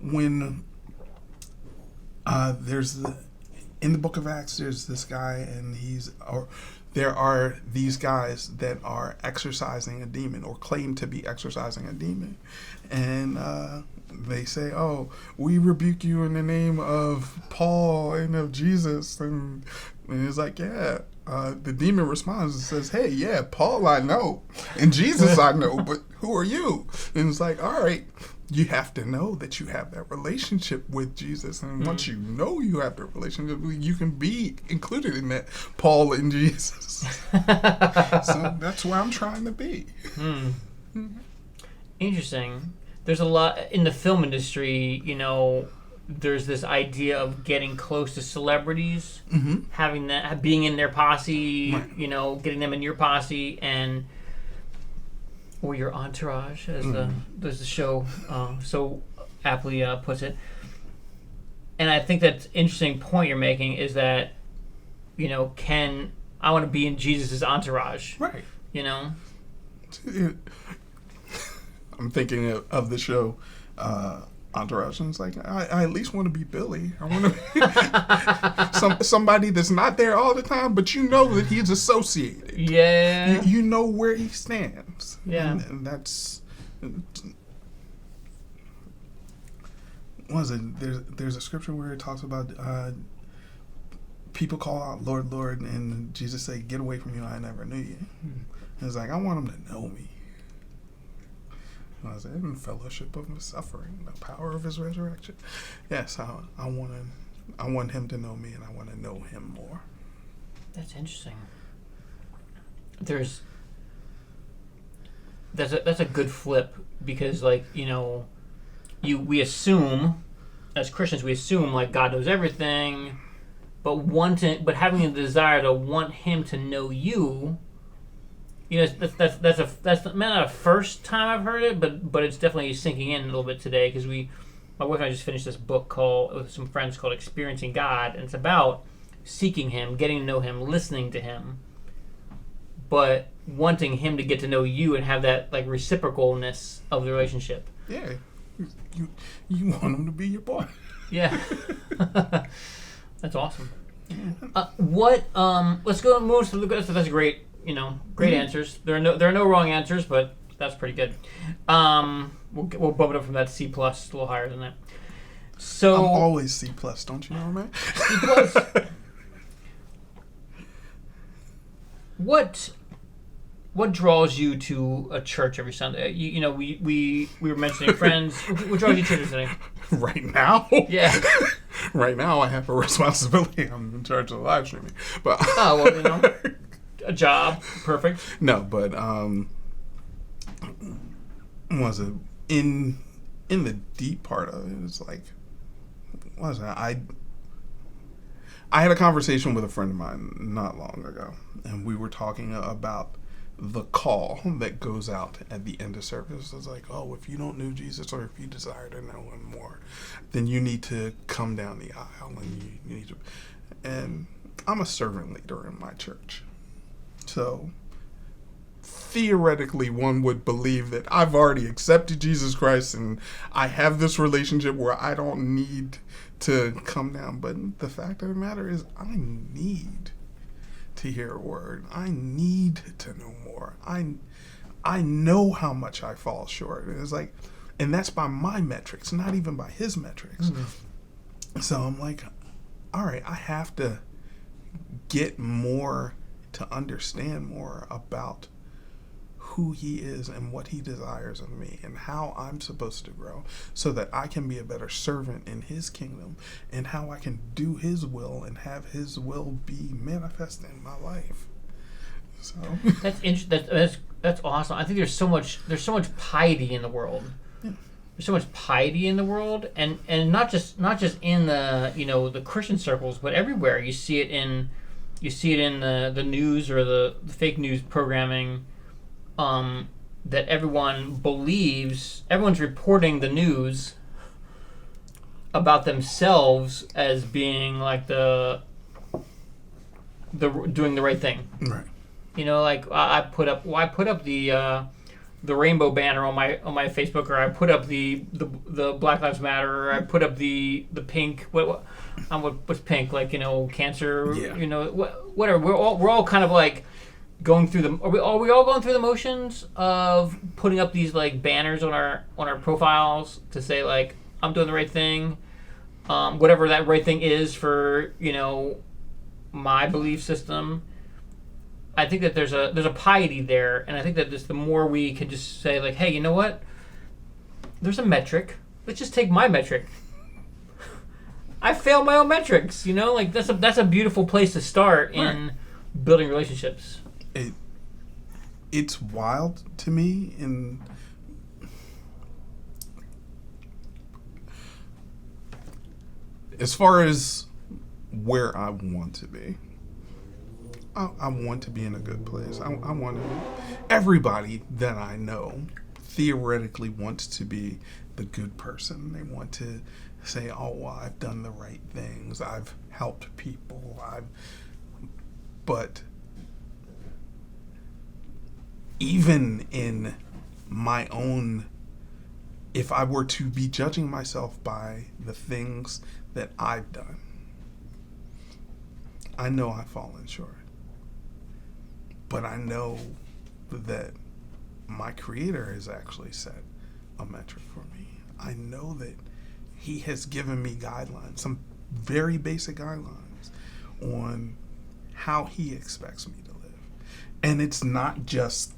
Speaker 2: when there's in the book of Acts, there's this guy, and there are these guys that are exorcising a demon or claim to be exorcising a demon, and they say, oh, we rebuke you in the name of Paul and of Jesus. And it's like, yeah. The demon responds and says, hey, yeah, Paul I know. And Jesus I know, but who are you? And it's like, all right, you have to know that you have that relationship with Jesus. And once you know you have that relationship, you can be included in that Paul and Jesus. So that's where I'm trying to be.
Speaker 1: Interesting. There's a lot in the film industry, there's this idea of getting close to celebrities, having that, being in their posse,
Speaker 2: right.
Speaker 1: Getting them in your posse or your entourage, as the show so aptly puts it. And I think that's an interesting point you're making is that, I want to be in Jesus' entourage,
Speaker 2: Right. I'm thinking of the show Entourage, and it's like I at least want to be Billy. I want to be somebody that's not there all the time, but you know that he's associated.
Speaker 1: Yeah,
Speaker 2: you know where he stands.
Speaker 1: Yeah,
Speaker 2: and that's what is it? There's a scripture where it talks about people call out Lord, Lord, and Jesus say, "Get away from me, I never knew you." And it's like I want him to know me. I was in fellowship of his suffering, the power of his resurrection. Yes, I want him to know me, and I want to know him more.
Speaker 1: That's interesting. That's a good flip because, we assume as Christians like God knows everything, but having a desire to want Him to know you. That's not a first time I've heard it, but it's definitely sinking in a little bit today because my wife and I just finished this book with some friends called Experiencing God, and it's about seeking Him, getting to know Him, listening to Him, but wanting Him to get to know you and have that reciprocalness of the relationship.
Speaker 2: Yeah, you want Him to be your boy.
Speaker 1: Yeah, that's awesome. Let's go and move to the. That's great. Great answers. There are no wrong answers, but that's pretty good. We'll bump it up from that C+, a little higher than that. So
Speaker 2: I'm always C+, don't you know, man?
Speaker 1: C+. What draws you to a church every Sunday? We were mentioning friends. What draws you to church today?
Speaker 2: Right now?
Speaker 1: Yeah.
Speaker 2: Right now, I have a responsibility. I'm in charge of the live streaming, but
Speaker 1: a job, perfect.
Speaker 2: No, but was it in the deep part of it? It's like, what was that? I had a conversation with a friend of mine not long ago, and we were talking about the call that goes out at the end of service. It's like, oh, if you don't know Jesus or if you desire to know Him more, then you need to come down the aisle and you need to. And I'm a servant leader in my church. So theoretically one would believe that I've already accepted Jesus Christ and I have this relationship where I don't need to come down. But the fact of the matter is, I need to hear a word. I need to know more. I know how much I fall short. It's like, and that's by my metrics, not even by his metrics. Mm-hmm. So I'm like, all right, I have to get more to understand more about who he is and what he desires of me and how I'm supposed to grow so that I can be a better servant in his kingdom and how I can do his will and have his will be manifest in my life. So
Speaker 1: that's interesting. That's awesome. I think there's so much piety in the world. Yeah. There's so much piety in the world, and not just in the the Christian circles, but everywhere. You see it in the news or the fake news programming. That everyone's reporting the news about themselves as being like the doing the right thing.
Speaker 2: Right.
Speaker 1: Like I put up the rainbow banner on my Facebook, or I put up the Black Lives Matter, or I put up the pink what's pink, like cancer, whatever. We're all kind of like going through are we all going through the motions of putting up these like banners on our profiles to say like I'm doing the right thing, whatever that right thing is for my belief system. I think that there's a piety there, and I think that just the more we can just say like, hey, you know what? There's a metric. Let's just take my metric. I failed my own metrics. Like that's a beautiful place to start in building relationships.
Speaker 2: It's wild to me in as far as where I want to be. I want to be in a good place. I want to. Everybody that I know theoretically wants to be the good person. They want to say, "Oh, well, I've done the right things. I've helped people. But even in my own, if I were to be judging myself by the things that I've done, I know I've fallen short. But I know that my Creator has actually set a metric for me. I know that He has given me guidelines, some very basic guidelines on how He expects me to live. And it's not just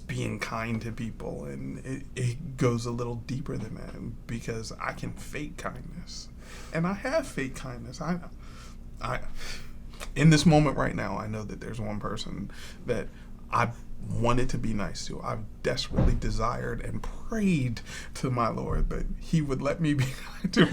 Speaker 2: being kind to people, and it goes a little deeper than that, because I can fake kindness. And I have fake kindness. I in this moment right now, I know that there's one person that I wanted to be nice to. I've desperately desired and prayed to my Lord that He would let me be kind to,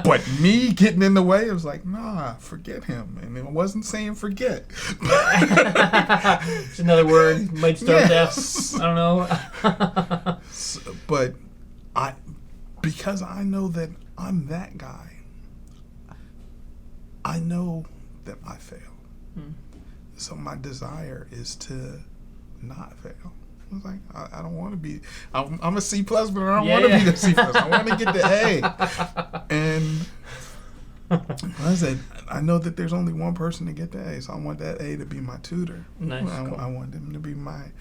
Speaker 2: but me getting in the way, it was like, nah, forget him. And it wasn't saying forget.
Speaker 1: It's another word, might start with F. I don't know.
Speaker 2: But because I know that I'm that guy, I know that I fail. So my desire is to not fail. I was like, I don't want to be, I'm a C+, but I don't want to be the C+. I want to get the A. And I said, I know that there's only one person to get the A, so I want that A to be my tutor.
Speaker 1: Nice. Cool.
Speaker 2: I want him to be my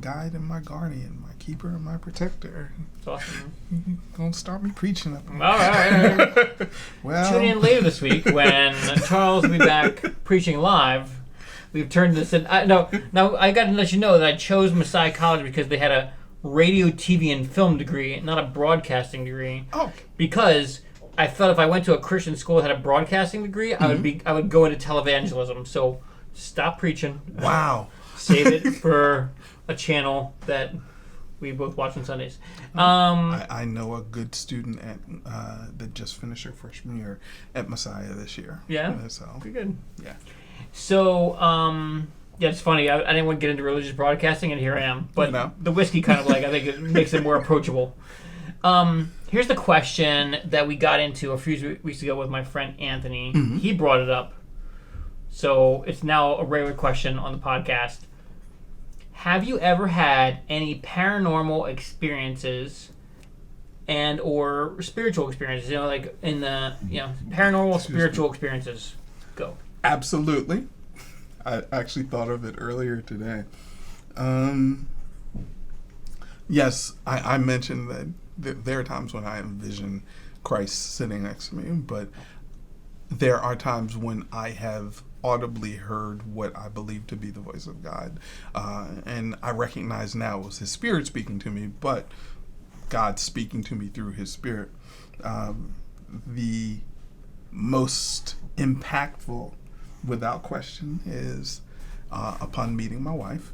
Speaker 2: guide and my guardian, my keeper and my protector.
Speaker 1: That's awesome.
Speaker 2: Don't start me preaching up.
Speaker 1: All right.
Speaker 2: Well,
Speaker 1: tune in later this week when Charles will be back preaching live. We've turned this in. Now I got to let you know that I chose Messiah College because they had a radio, TV, and film degree, not a broadcasting degree.
Speaker 2: Oh.
Speaker 1: Because I felt if I went to a Christian school that had a broadcasting degree, I would go into televangelism. So stop preaching.
Speaker 2: Wow.
Speaker 1: Save it for a channel that we both watch on Sundays.
Speaker 2: I know a good student that just finished her freshman year at Messiah this year.
Speaker 1: Yeah.
Speaker 2: So
Speaker 1: pretty good.
Speaker 2: Yeah.
Speaker 1: So, it's funny. I didn't want to get into religious broadcasting, and here I am. But the whiskey kind of I think it makes it more approachable. Here's the question that we got into a few weeks ago with my friend Anthony. Mm-hmm. He brought it up. So it's now a regular question on the podcast. Have you ever had any paranormal experiences and or spiritual experiences? Like in the paranormal spiritual experiences. Go.
Speaker 2: Absolutely. I actually thought of it earlier today. Yes, I mentioned that there are times when I envision Christ sitting next to me, but there are times when I have audibly heard what I believe to be the voice of God. And I recognize now it was his spirit speaking to me, but God speaking to me through his spirit. The most impactful, without question, is upon meeting my wife.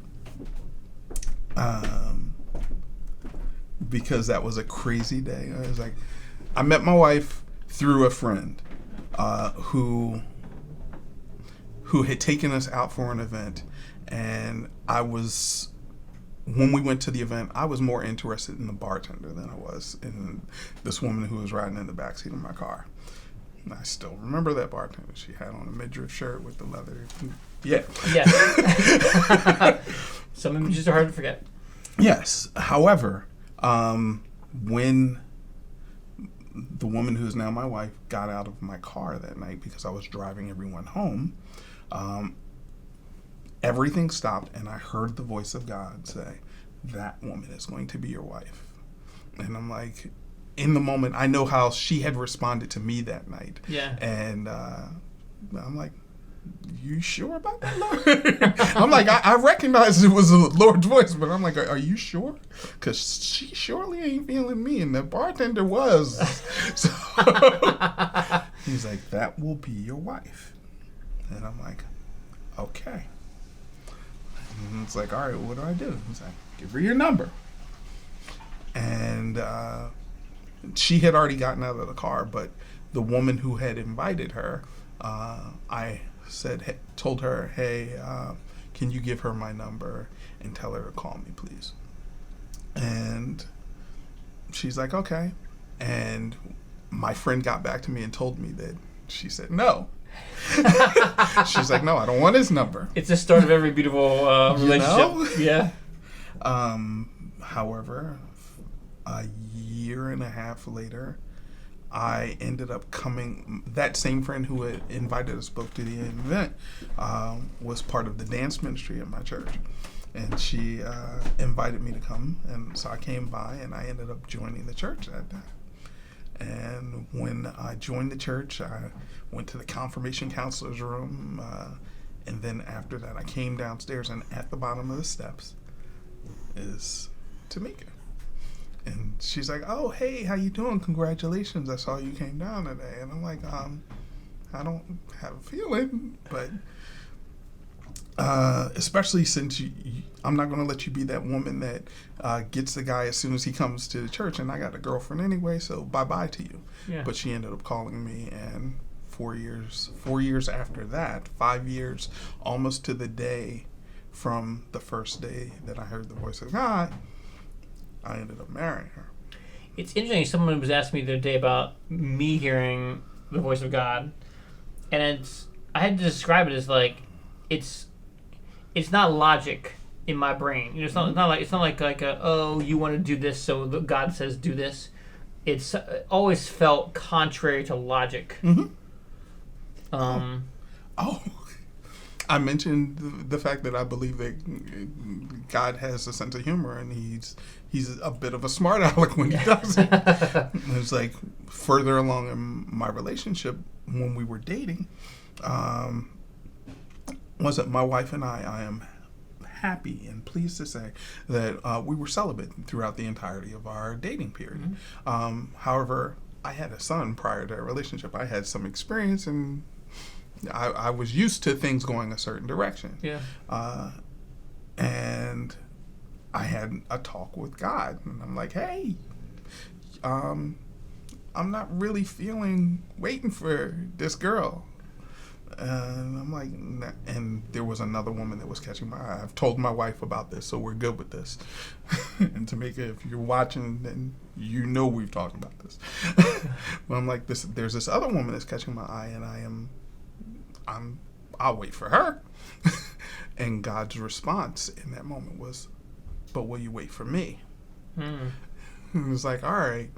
Speaker 2: Because that was a crazy day. I met my wife through a friend who had taken us out for an event, and when we went to the event, I was more interested in the bartender than I was in this woman who was riding in the backseat of my car. And I still remember that bartender. She had on a midriff shirt with the leather. Yeah.
Speaker 1: Yes. Some images are hard to forget.
Speaker 2: Yes. However, when the woman who is now my wife got out of my car that night because I was driving everyone home, everything stopped, and I heard the voice of God say, "That woman is going to be your wife." And I'm like, in the moment, I know how she had responded to me that night.
Speaker 1: Yeah.
Speaker 2: And I'm like, "You sure about that, Lord?" I'm like, I recognized it was the Lord's voice, but I'm like, "Are you sure?" Because she surely ain't feeling me, and the bartender was. So he's like, "That will be your wife." And I'm like, "Okay." And it's like, "All right, what do?" He's like, "Give her your number." And she had already gotten out of the car, but the woman who had invited her, I told her, "Hey, can you give her my number and tell her to call me, please?" And she's like, "Okay." And my friend got back to me and told me that she said no. She's like, "No, I don't want his number."
Speaker 1: It's the start of every beautiful relationship. Yeah.
Speaker 2: However, a year and a half later, I ended up that same friend who had invited us both to the event was part of the dance ministry at my church. And she invited me to come. And so I came by, and I ended up joining the church that day. And when I joined the church, I went to the confirmation counselor's room. And then after that, I came downstairs, and at the bottom of the steps is Tamika. And she's like, "Oh, hey, how you doing? Congratulations. I saw you came down today." And I'm like, I don't have a feeling, but especially since I'm not going to let you be that woman that gets the guy as soon as he comes to the church, and I got a girlfriend anyway, so bye-bye to you.
Speaker 1: Yeah.
Speaker 2: But she ended up calling me, and 4 years after that, 5 years, almost to the day from the first day that I heard the voice of God, I ended up marrying her.
Speaker 1: It's interesting. Someone was asking me the other day about me hearing the voice of God, and I had to describe it as like it's not logic in my brain. It's not like oh, you want to do this, so God says do this. It's always felt contrary to logic.
Speaker 2: Mm-hmm. I mentioned the fact that I believe that God has a sense of humor, and he's a bit of a smart aleck when he does it. It's like further along in my relationship when we were dating, was that my wife and I am happy and pleased to say that we were celibate throughout the entirety of our dating period. Mm-hmm. However, I had a son prior to our relationship. I had some experience, and I was used to things going a certain direction.
Speaker 1: Yeah.
Speaker 2: And I had a talk with God, and I'm like, "Hey, I'm not really waiting for this girl." And I'm like, nah. And there was another woman that was catching my eye. I've told my wife about this, so we're good with this. And Tamika, if you're watching, then you know we've talked about this. But I'm like, there's this other woman that's catching my eye, and I'm I'll wait for her. And God's response in that moment was, but will you wait for me? And it was like, all right.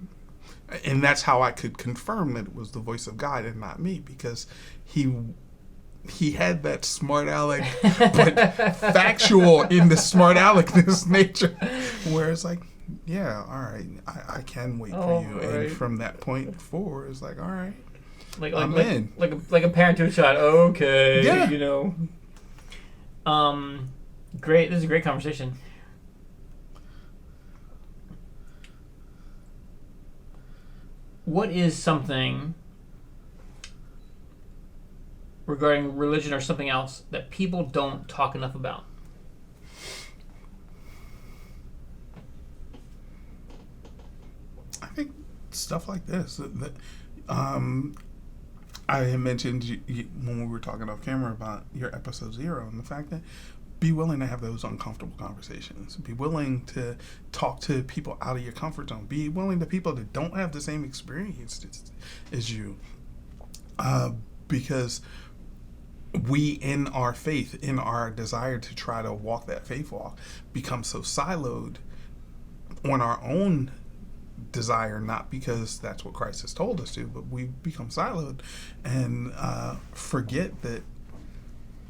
Speaker 2: And that's how I could confirm that it was the voice of God and not me, because he had that smart aleck, but factual in the smart aleckness nature, where it's like, yeah, all right, I can wait for you.
Speaker 1: Right.
Speaker 2: And from that point forward, it's like, all right,
Speaker 1: I'm
Speaker 2: I'm in.
Speaker 1: Like a parent to a child. Okay,
Speaker 2: Yeah.
Speaker 1: you know. Great. This is a great conversation. What is something regarding religion or something else that people don't talk enough about?
Speaker 2: I think stuff like this. I had mentioned when we were talking off camera about your episode 0 and the fact that be willing to have those uncomfortable conversations. Be willing to talk to people out of your comfort zone. Be willing to people that don't have the same experience as you. Because we, in our faith, in our desire to try to walk that faith walk, become so siloed on our own desire, not because that's what Christ has told us to, but we become siloed and forget that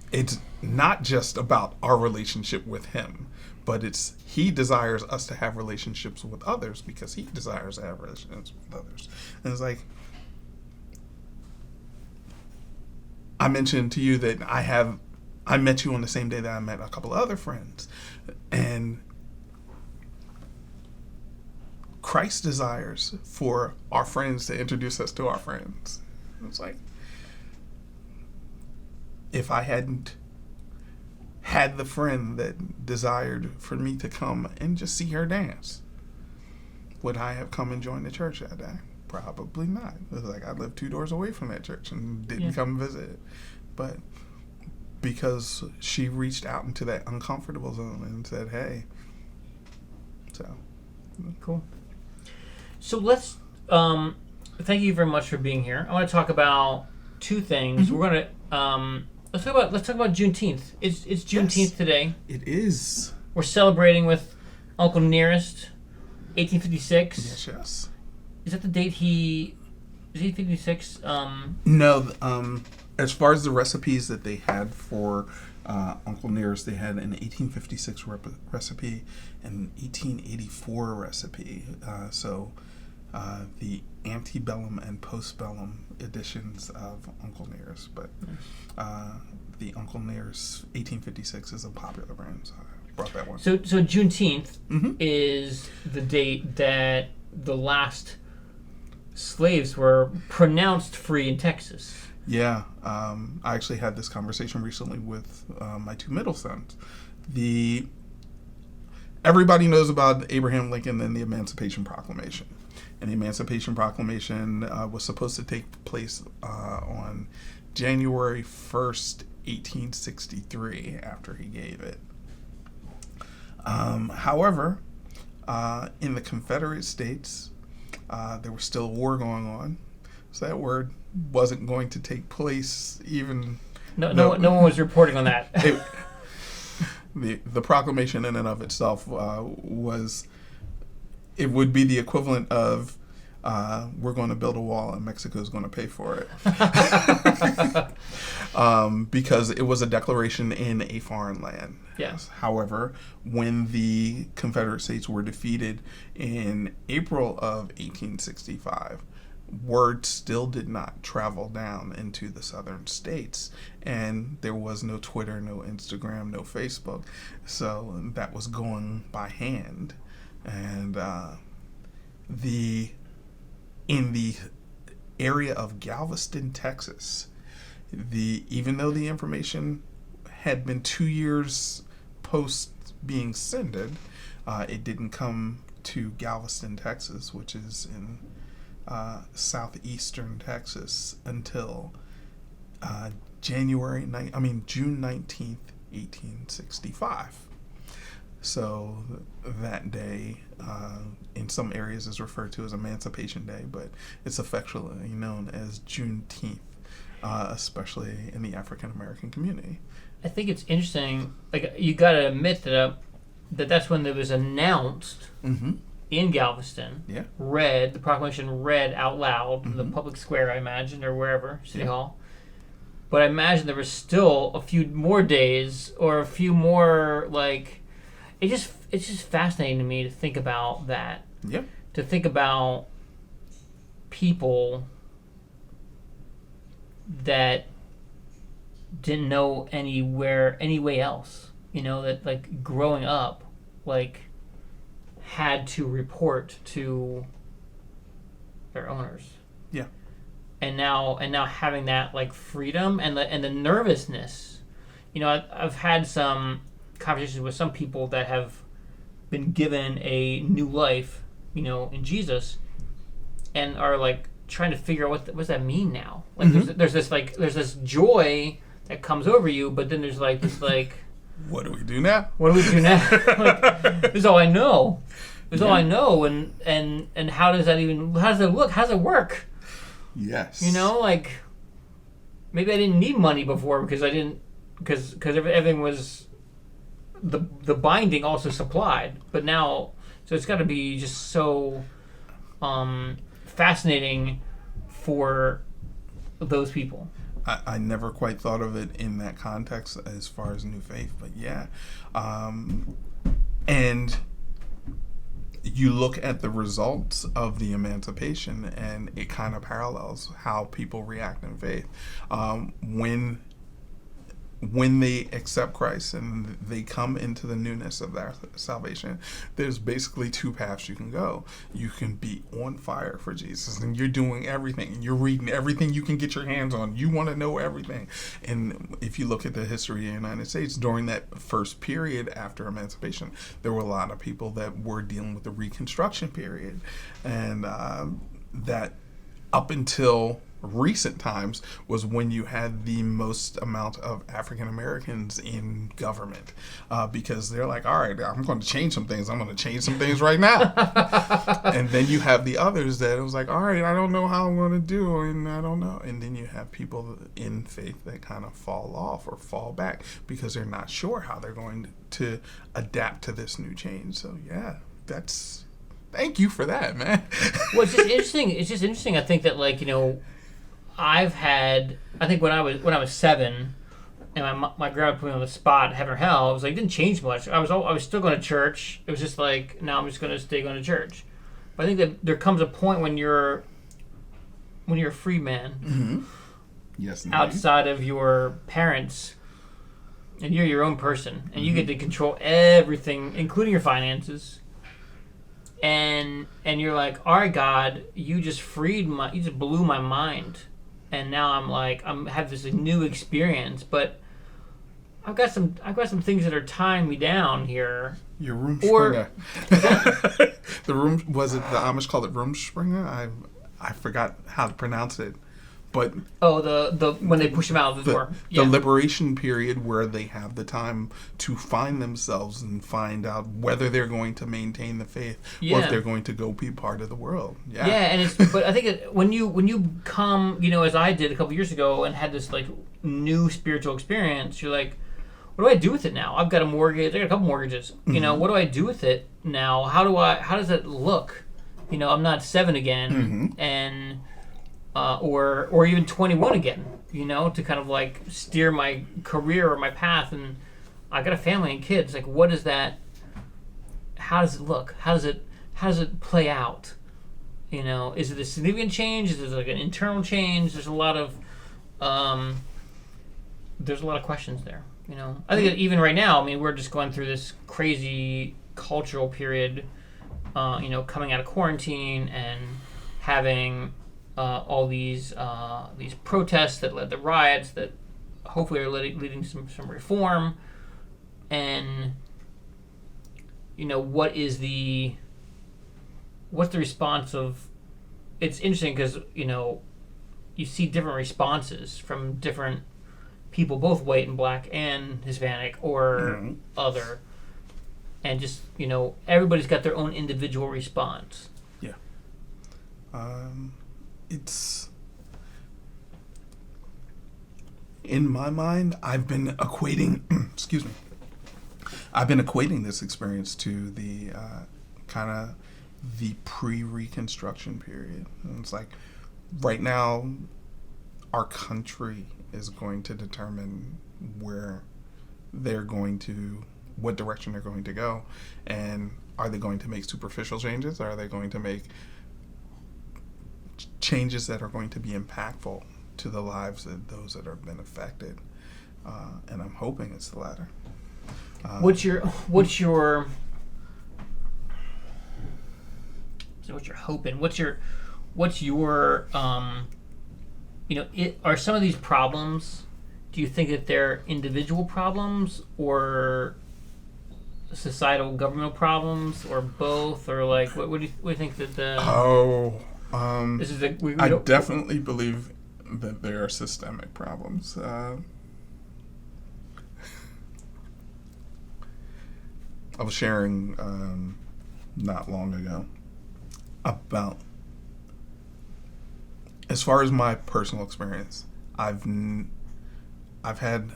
Speaker 2: it's not just about our relationship with him, but it's he desires us to have relationships with others because he desires to have relationships with others. And it's like, I mentioned to you that I met you on the same day that I met a couple of other friends, and Christ desires for our friends to introduce us to our friends. It's like, if I hadn't had the friend that desired for me to come and just see her dance, would I have come and joined the church that day? Probably not. It was like I lived 2 doors away from that church and didn't come visit. But because she reached out into that uncomfortable zone and said, hey. So.
Speaker 1: Cool. So let's, thank you very much for being here. I want to talk about 2 things. We're going to, let's talk about Juneteenth. It's Juneteenth today.
Speaker 2: It is.
Speaker 1: We're celebrating with Uncle Nearest, 1856.
Speaker 2: Yes.
Speaker 1: Is that the date is 1856?
Speaker 2: No, as far as the recipes that they had for Uncle Nearest, they had an 1856 recipe and an 1884 recipe. So the antebellum and postbellum editions of Uncle Nearest, but the Uncle Nearest 1856 is a popular brand, so I brought that one.
Speaker 1: So Juneteenth is the date that the last slaves were pronounced free in Texas.
Speaker 2: Yeah, I actually had this conversation recently with my 2 middle sons. Everybody knows about Abraham Lincoln and the Emancipation Proclamation. And the Emancipation Proclamation was supposed to take place on January 1st, 1863, after he gave it. However, in the Confederate States, there was still a war going on. So that word wasn't going to take place even...
Speaker 1: No one was reporting on that.
Speaker 2: The proclamation in and of itself it would be the equivalent of we're going to build a wall and Mexico's going to pay for it. Because it was a declaration in a foreign land.
Speaker 1: Yes.
Speaker 2: However, when the Confederate States were defeated in April of 1865, word still did not travel down into the southern states, and there was no Twitter, no Instagram, no Facebook, so that was going by hand. And in the area of Galveston, Texas, even though the information had been 2 years post being sended, it didn't come to Galveston, Texas, which is in southeastern Texas, until June 19th, 1865. So that day, in some areas, is referred to as Emancipation Day, but it's affectionately known as Juneteenth. especially in the African American community.
Speaker 1: I think it's interesting. Like, you got to admit that's when it was announced in Galveston.
Speaker 2: Yeah.
Speaker 1: The proclamation read out loud in the public square, I imagine, or wherever, City Hall. But I imagine there was still a few more days or a few more, like, it's just fascinating to me to think about that.
Speaker 2: Yeah.
Speaker 1: To think about people that didn't know any way else, that, like, growing up, like, had to report to their owners.
Speaker 2: Yeah.
Speaker 1: And now having that, like, freedom and the nervousness. I've had some conversations with some people that have been given a new life, in Jesus, and are, like, trying to figure out what does that mean now. Like, there's this joy that comes over you, but then there's, like, this, like,
Speaker 2: what do we do now?
Speaker 1: What do we do now? Like, this is all I know. This is all I know, and how does that look? How does it work?
Speaker 2: Yes.
Speaker 1: Like, maybe I didn't need money before because everything was the binding also supplied, but now, so it's got to be just so fascinating for those people.
Speaker 2: I never quite thought of it in that context as far as new faith, but yeah. And you look at the results of the Emancipation, and it kind of parallels how people react in faith. When they accept Christ and they come into the newness of their salvation, there's basically two paths you can go. You can be on fire for Jesus, and you're doing everything, and you're reading everything you can get your hands on. You want to know everything. And if you look at the history of the United States, during that first period after Emancipation, there were a lot of people that were dealing with the Reconstruction period. And that up until recent times was when you had the most amount of African Americans in government, because they're like, all right, I'm going to change some things. I'm going to change some things right now. And then you have the others that it was like, all right, I don't know how I'm going to do, and I don't know. And then you have people in faith that kind of fall off or fall back because they're not sure how they're going to adapt to this new change. So yeah, thank you for that, man.
Speaker 1: Well, it's just interesting. I think that, like, I think when I was 7, and my grandma put me on the spot, heaven or hell, it was like, it didn't change much. I was still going to church. It was just like, now I'm just going to stay going to church. But I think that there comes a point when you're a free man,
Speaker 2: yes,
Speaker 1: outside of your parents, and you're your own person, and you get to control everything, including your finances. And you're like, all right, God, you just blew my mind. And now I'm have this new experience, but I've got some things that are tying me down here.
Speaker 2: Your Rumspringa. The room, was it the Amish called it Rumspringa? I forgot how to pronounce it. But
Speaker 1: the when they push them out of the door.
Speaker 2: The liberation period where they have the time to find themselves and find out whether they're going to maintain the faith or if they're going to go be part of the world. Yeah.
Speaker 1: Yeah, and but I think when you come, as I did a couple years ago and had this, like, new spiritual experience, you're like, what do I do with it now? I've got a mortgage. I got a couple mortgages. What do I do with it now? How does it look? I'm not 7 again, and or even 21 again, to kind of, like, steer my career or my path. And I got a family and kids. Like, what is that? How does it look? How does it play out? Is it a significant change? Is it like an internal change? There's a lot of questions there. I think that even right now, we're just going through this crazy cultural period, coming out of quarantine and having all these protests that led to riots that hopefully are leading to some reform. And what's the response of? It's interesting because you see different responses from different people, both white and black and Hispanic or other, and just everybody's got their own individual response.
Speaker 2: Yeah. It's in my mind, I've been equating, excuse me, I've been equating this experience to the kind of the pre-Reconstruction period. And it's like right now, our country is going to determine where they're going to, what direction they're going to go, and are they going to make superficial changes? Or are they going to make changes that are going to be impactful to the lives of those that have been affected? And I'm hoping it's the latter.
Speaker 1: What's your hoping? What's your are some of these problems, do you think that they're individual problems or societal governmental problems or both, or like what do you think that the this is
Speaker 2: I definitely believe that there are systemic problems. I was sharing not long ago about, as far as my personal experience, I've had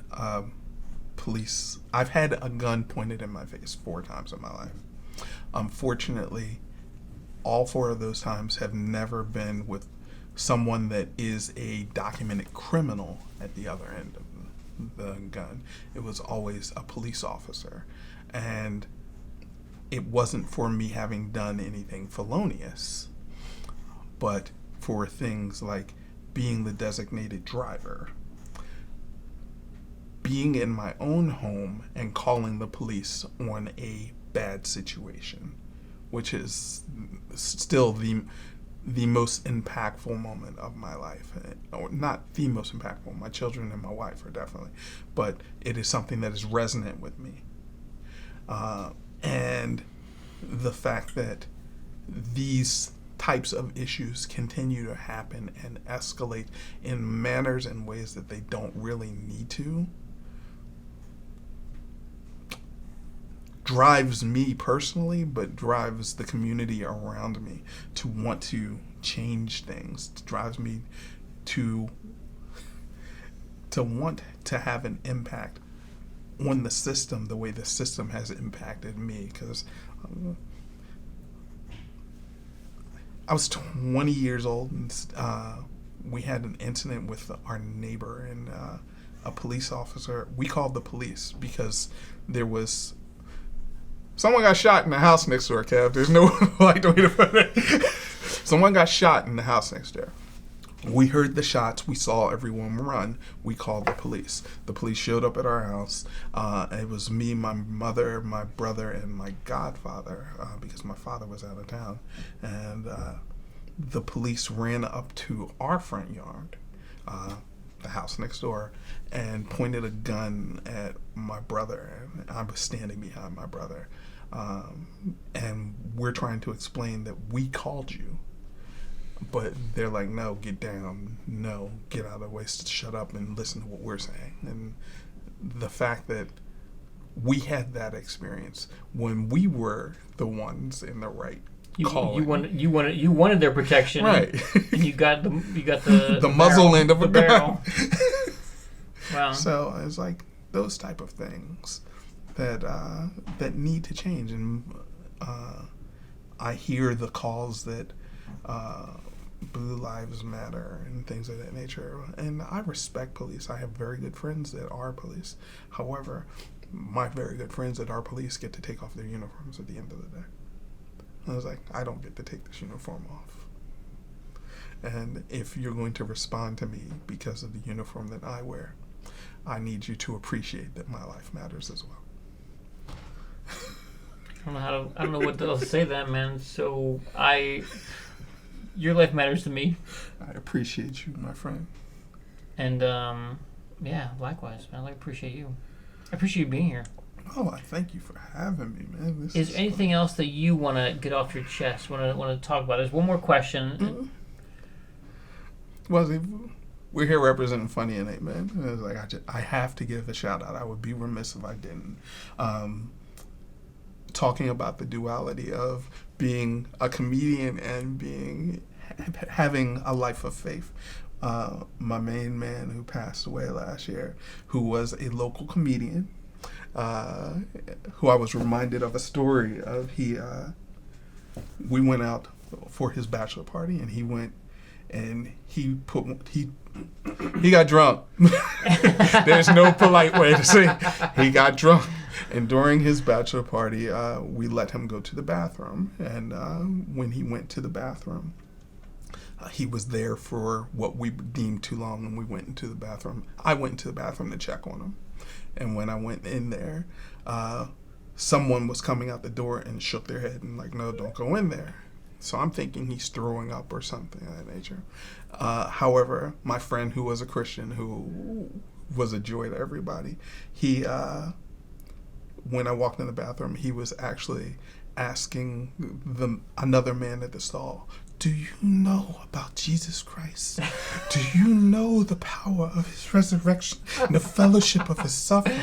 Speaker 2: I've had a gun pointed in my face 4 times in my life. Unfortunately, all 4 of those times have never been with someone that is a documented criminal at the other end of the gun. It was always a police officer. And it wasn't for me having done anything felonious, but for things like being the designated driver, being in my own home and calling the police on a bad situation, which is still the most impactful moment of my life. Or not the most impactful, my children and my wife are definitely, but it is something that is resonant with me. And the fact that these types of issues continue to happen and escalate in manners and ways that they don't really need to drives me personally, but drives the community around me to want to change things. It drives me to want to have an impact on the system the way the system has impacted me. Because I was 20 years old and we had an incident with our neighbor and a police officer. We called the police because there was someone got shot in the house next door, Kev. There's no like way to put it. Someone got shot in the house next door. We heard the shots. We saw everyone run. We called the police. The police showed up at our house. It was me, my mother, my brother, and my godfather, because my father was out of town. And the police ran up to our front yard, the house next door, and pointed a gun at my brother. And I was standing behind my brother. And we're trying to explain that we called you. But they're like, no, get down. No, get out of the way. Shut up and listen to what we're saying. And the fact that we had that experience when we were the ones in the right calling.
Speaker 1: You wanted their protection,
Speaker 2: right?
Speaker 1: And you got the
Speaker 2: muzzle end of a gun.
Speaker 1: Wow.
Speaker 2: So it's like those type of things that need to change. And I hear the calls that Blue Lives Matter and things of that nature. And I respect police. I have very good friends that are police. However, my very good friends that are police get to take off their uniforms at the end of the day. I was like, I don't get to take this uniform off. And if you're going to respond to me because of the uniform that I wear, I need you to appreciate that my life matters as well.
Speaker 1: I don't know what else to say to that, man. So your life matters to me.
Speaker 2: I appreciate you, my friend.
Speaker 1: And yeah, likewise, man. I appreciate you. I appreciate you being here.
Speaker 2: Oh, I thank you for having me, man.
Speaker 1: Is there anything
Speaker 2: fun.
Speaker 1: else that you want to get off your chest? Want to talk about? There's one more question.
Speaker 2: Mm-hmm. Well, we're here representing Funny&Amen. It's like I have to give a shout out. I would be remiss if I didn't. Talking about the duality of being a comedian and having a life of faith. my main man who passed away last year, who was a local comedian, who I was reminded of a story of. We went out for his bachelor party, and he went and he got drunk. There's no polite way to say he got drunk. And during his bachelor party, we let him go to the bathroom. And when he went to the bathroom, he was there for what we deemed too long, and we went into the bathroom. I went into the bathroom to check on him. And when I went in there, someone was coming out the door and shook their head and like, no, don't go in there. So I'm thinking he's throwing up or something of that nature. However, my friend who was a Christian, who was a joy to everybody, he, when I walked in the bathroom, he was actually asking another man at the stall, do you know about Jesus Christ? Do you know the power of his resurrection and the fellowship of his suffering?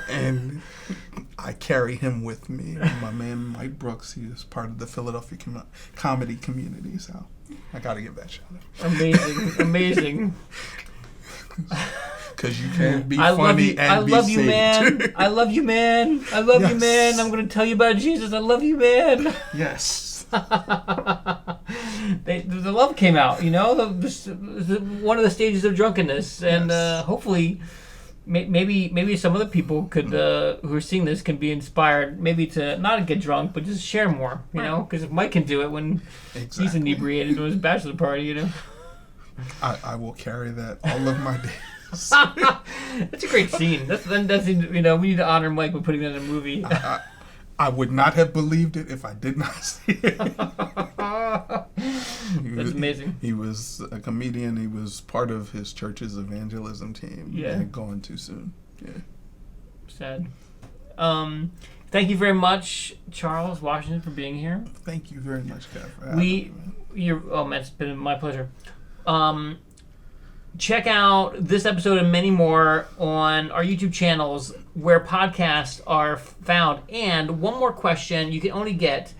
Speaker 2: And I carry him with me. My man Mike Brooks, he is part of the Philadelphia comedy community, so I got to give that shout out.
Speaker 1: Amazing.
Speaker 2: Because you can't be funny and be saved.
Speaker 1: Man. I love you, man. I love you, man. I'm going to tell you about Jesus. I love you, man.
Speaker 2: Yes.
Speaker 1: The love came out, you know, one of the stages of drunkenness, and hopefully, maybe some other people could, who are seeing this, can be inspired, maybe to not get drunk, but just share more, you know, because if Mike can do it when he's inebriated to his bachelor party, you know,
Speaker 2: I will carry that all of my days.
Speaker 1: That's a great scene. That's you know, we need to honor Mike by putting that in a movie.
Speaker 2: I would not have believed it if I did not see it.
Speaker 1: That's amazing.
Speaker 2: He was a comedian. He was part of his church's evangelism team.
Speaker 1: Yeah.
Speaker 2: And gone too soon. Yeah.
Speaker 1: Sad. Thank you very much, Charles Washington, for being here.
Speaker 2: Thank you very much, Kev, for having me.
Speaker 1: Oh man, it's been my pleasure. Check out this episode and many more on our YouTube channels where podcasts are found. And one more question you can only get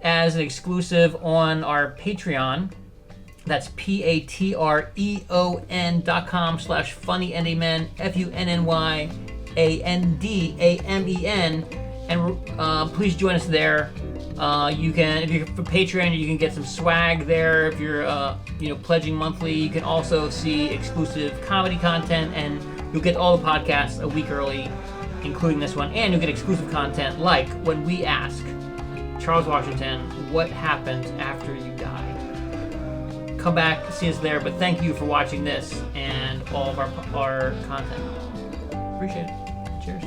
Speaker 1: as an exclusive on our Patreon. That's patreon.com/funny&amen, FUNNYANDAMEN. And please join us there. You can, if you're for Patreon, you can get some swag there. If you're, pledging monthly, you can also see exclusive comedy content, and you'll get all the podcasts a week early, including this one. And you'll get exclusive content like when we ask Charles Washington, what happens after you die? Come back, see us there. But thank you for watching this and all of our content. Appreciate it. Cheers.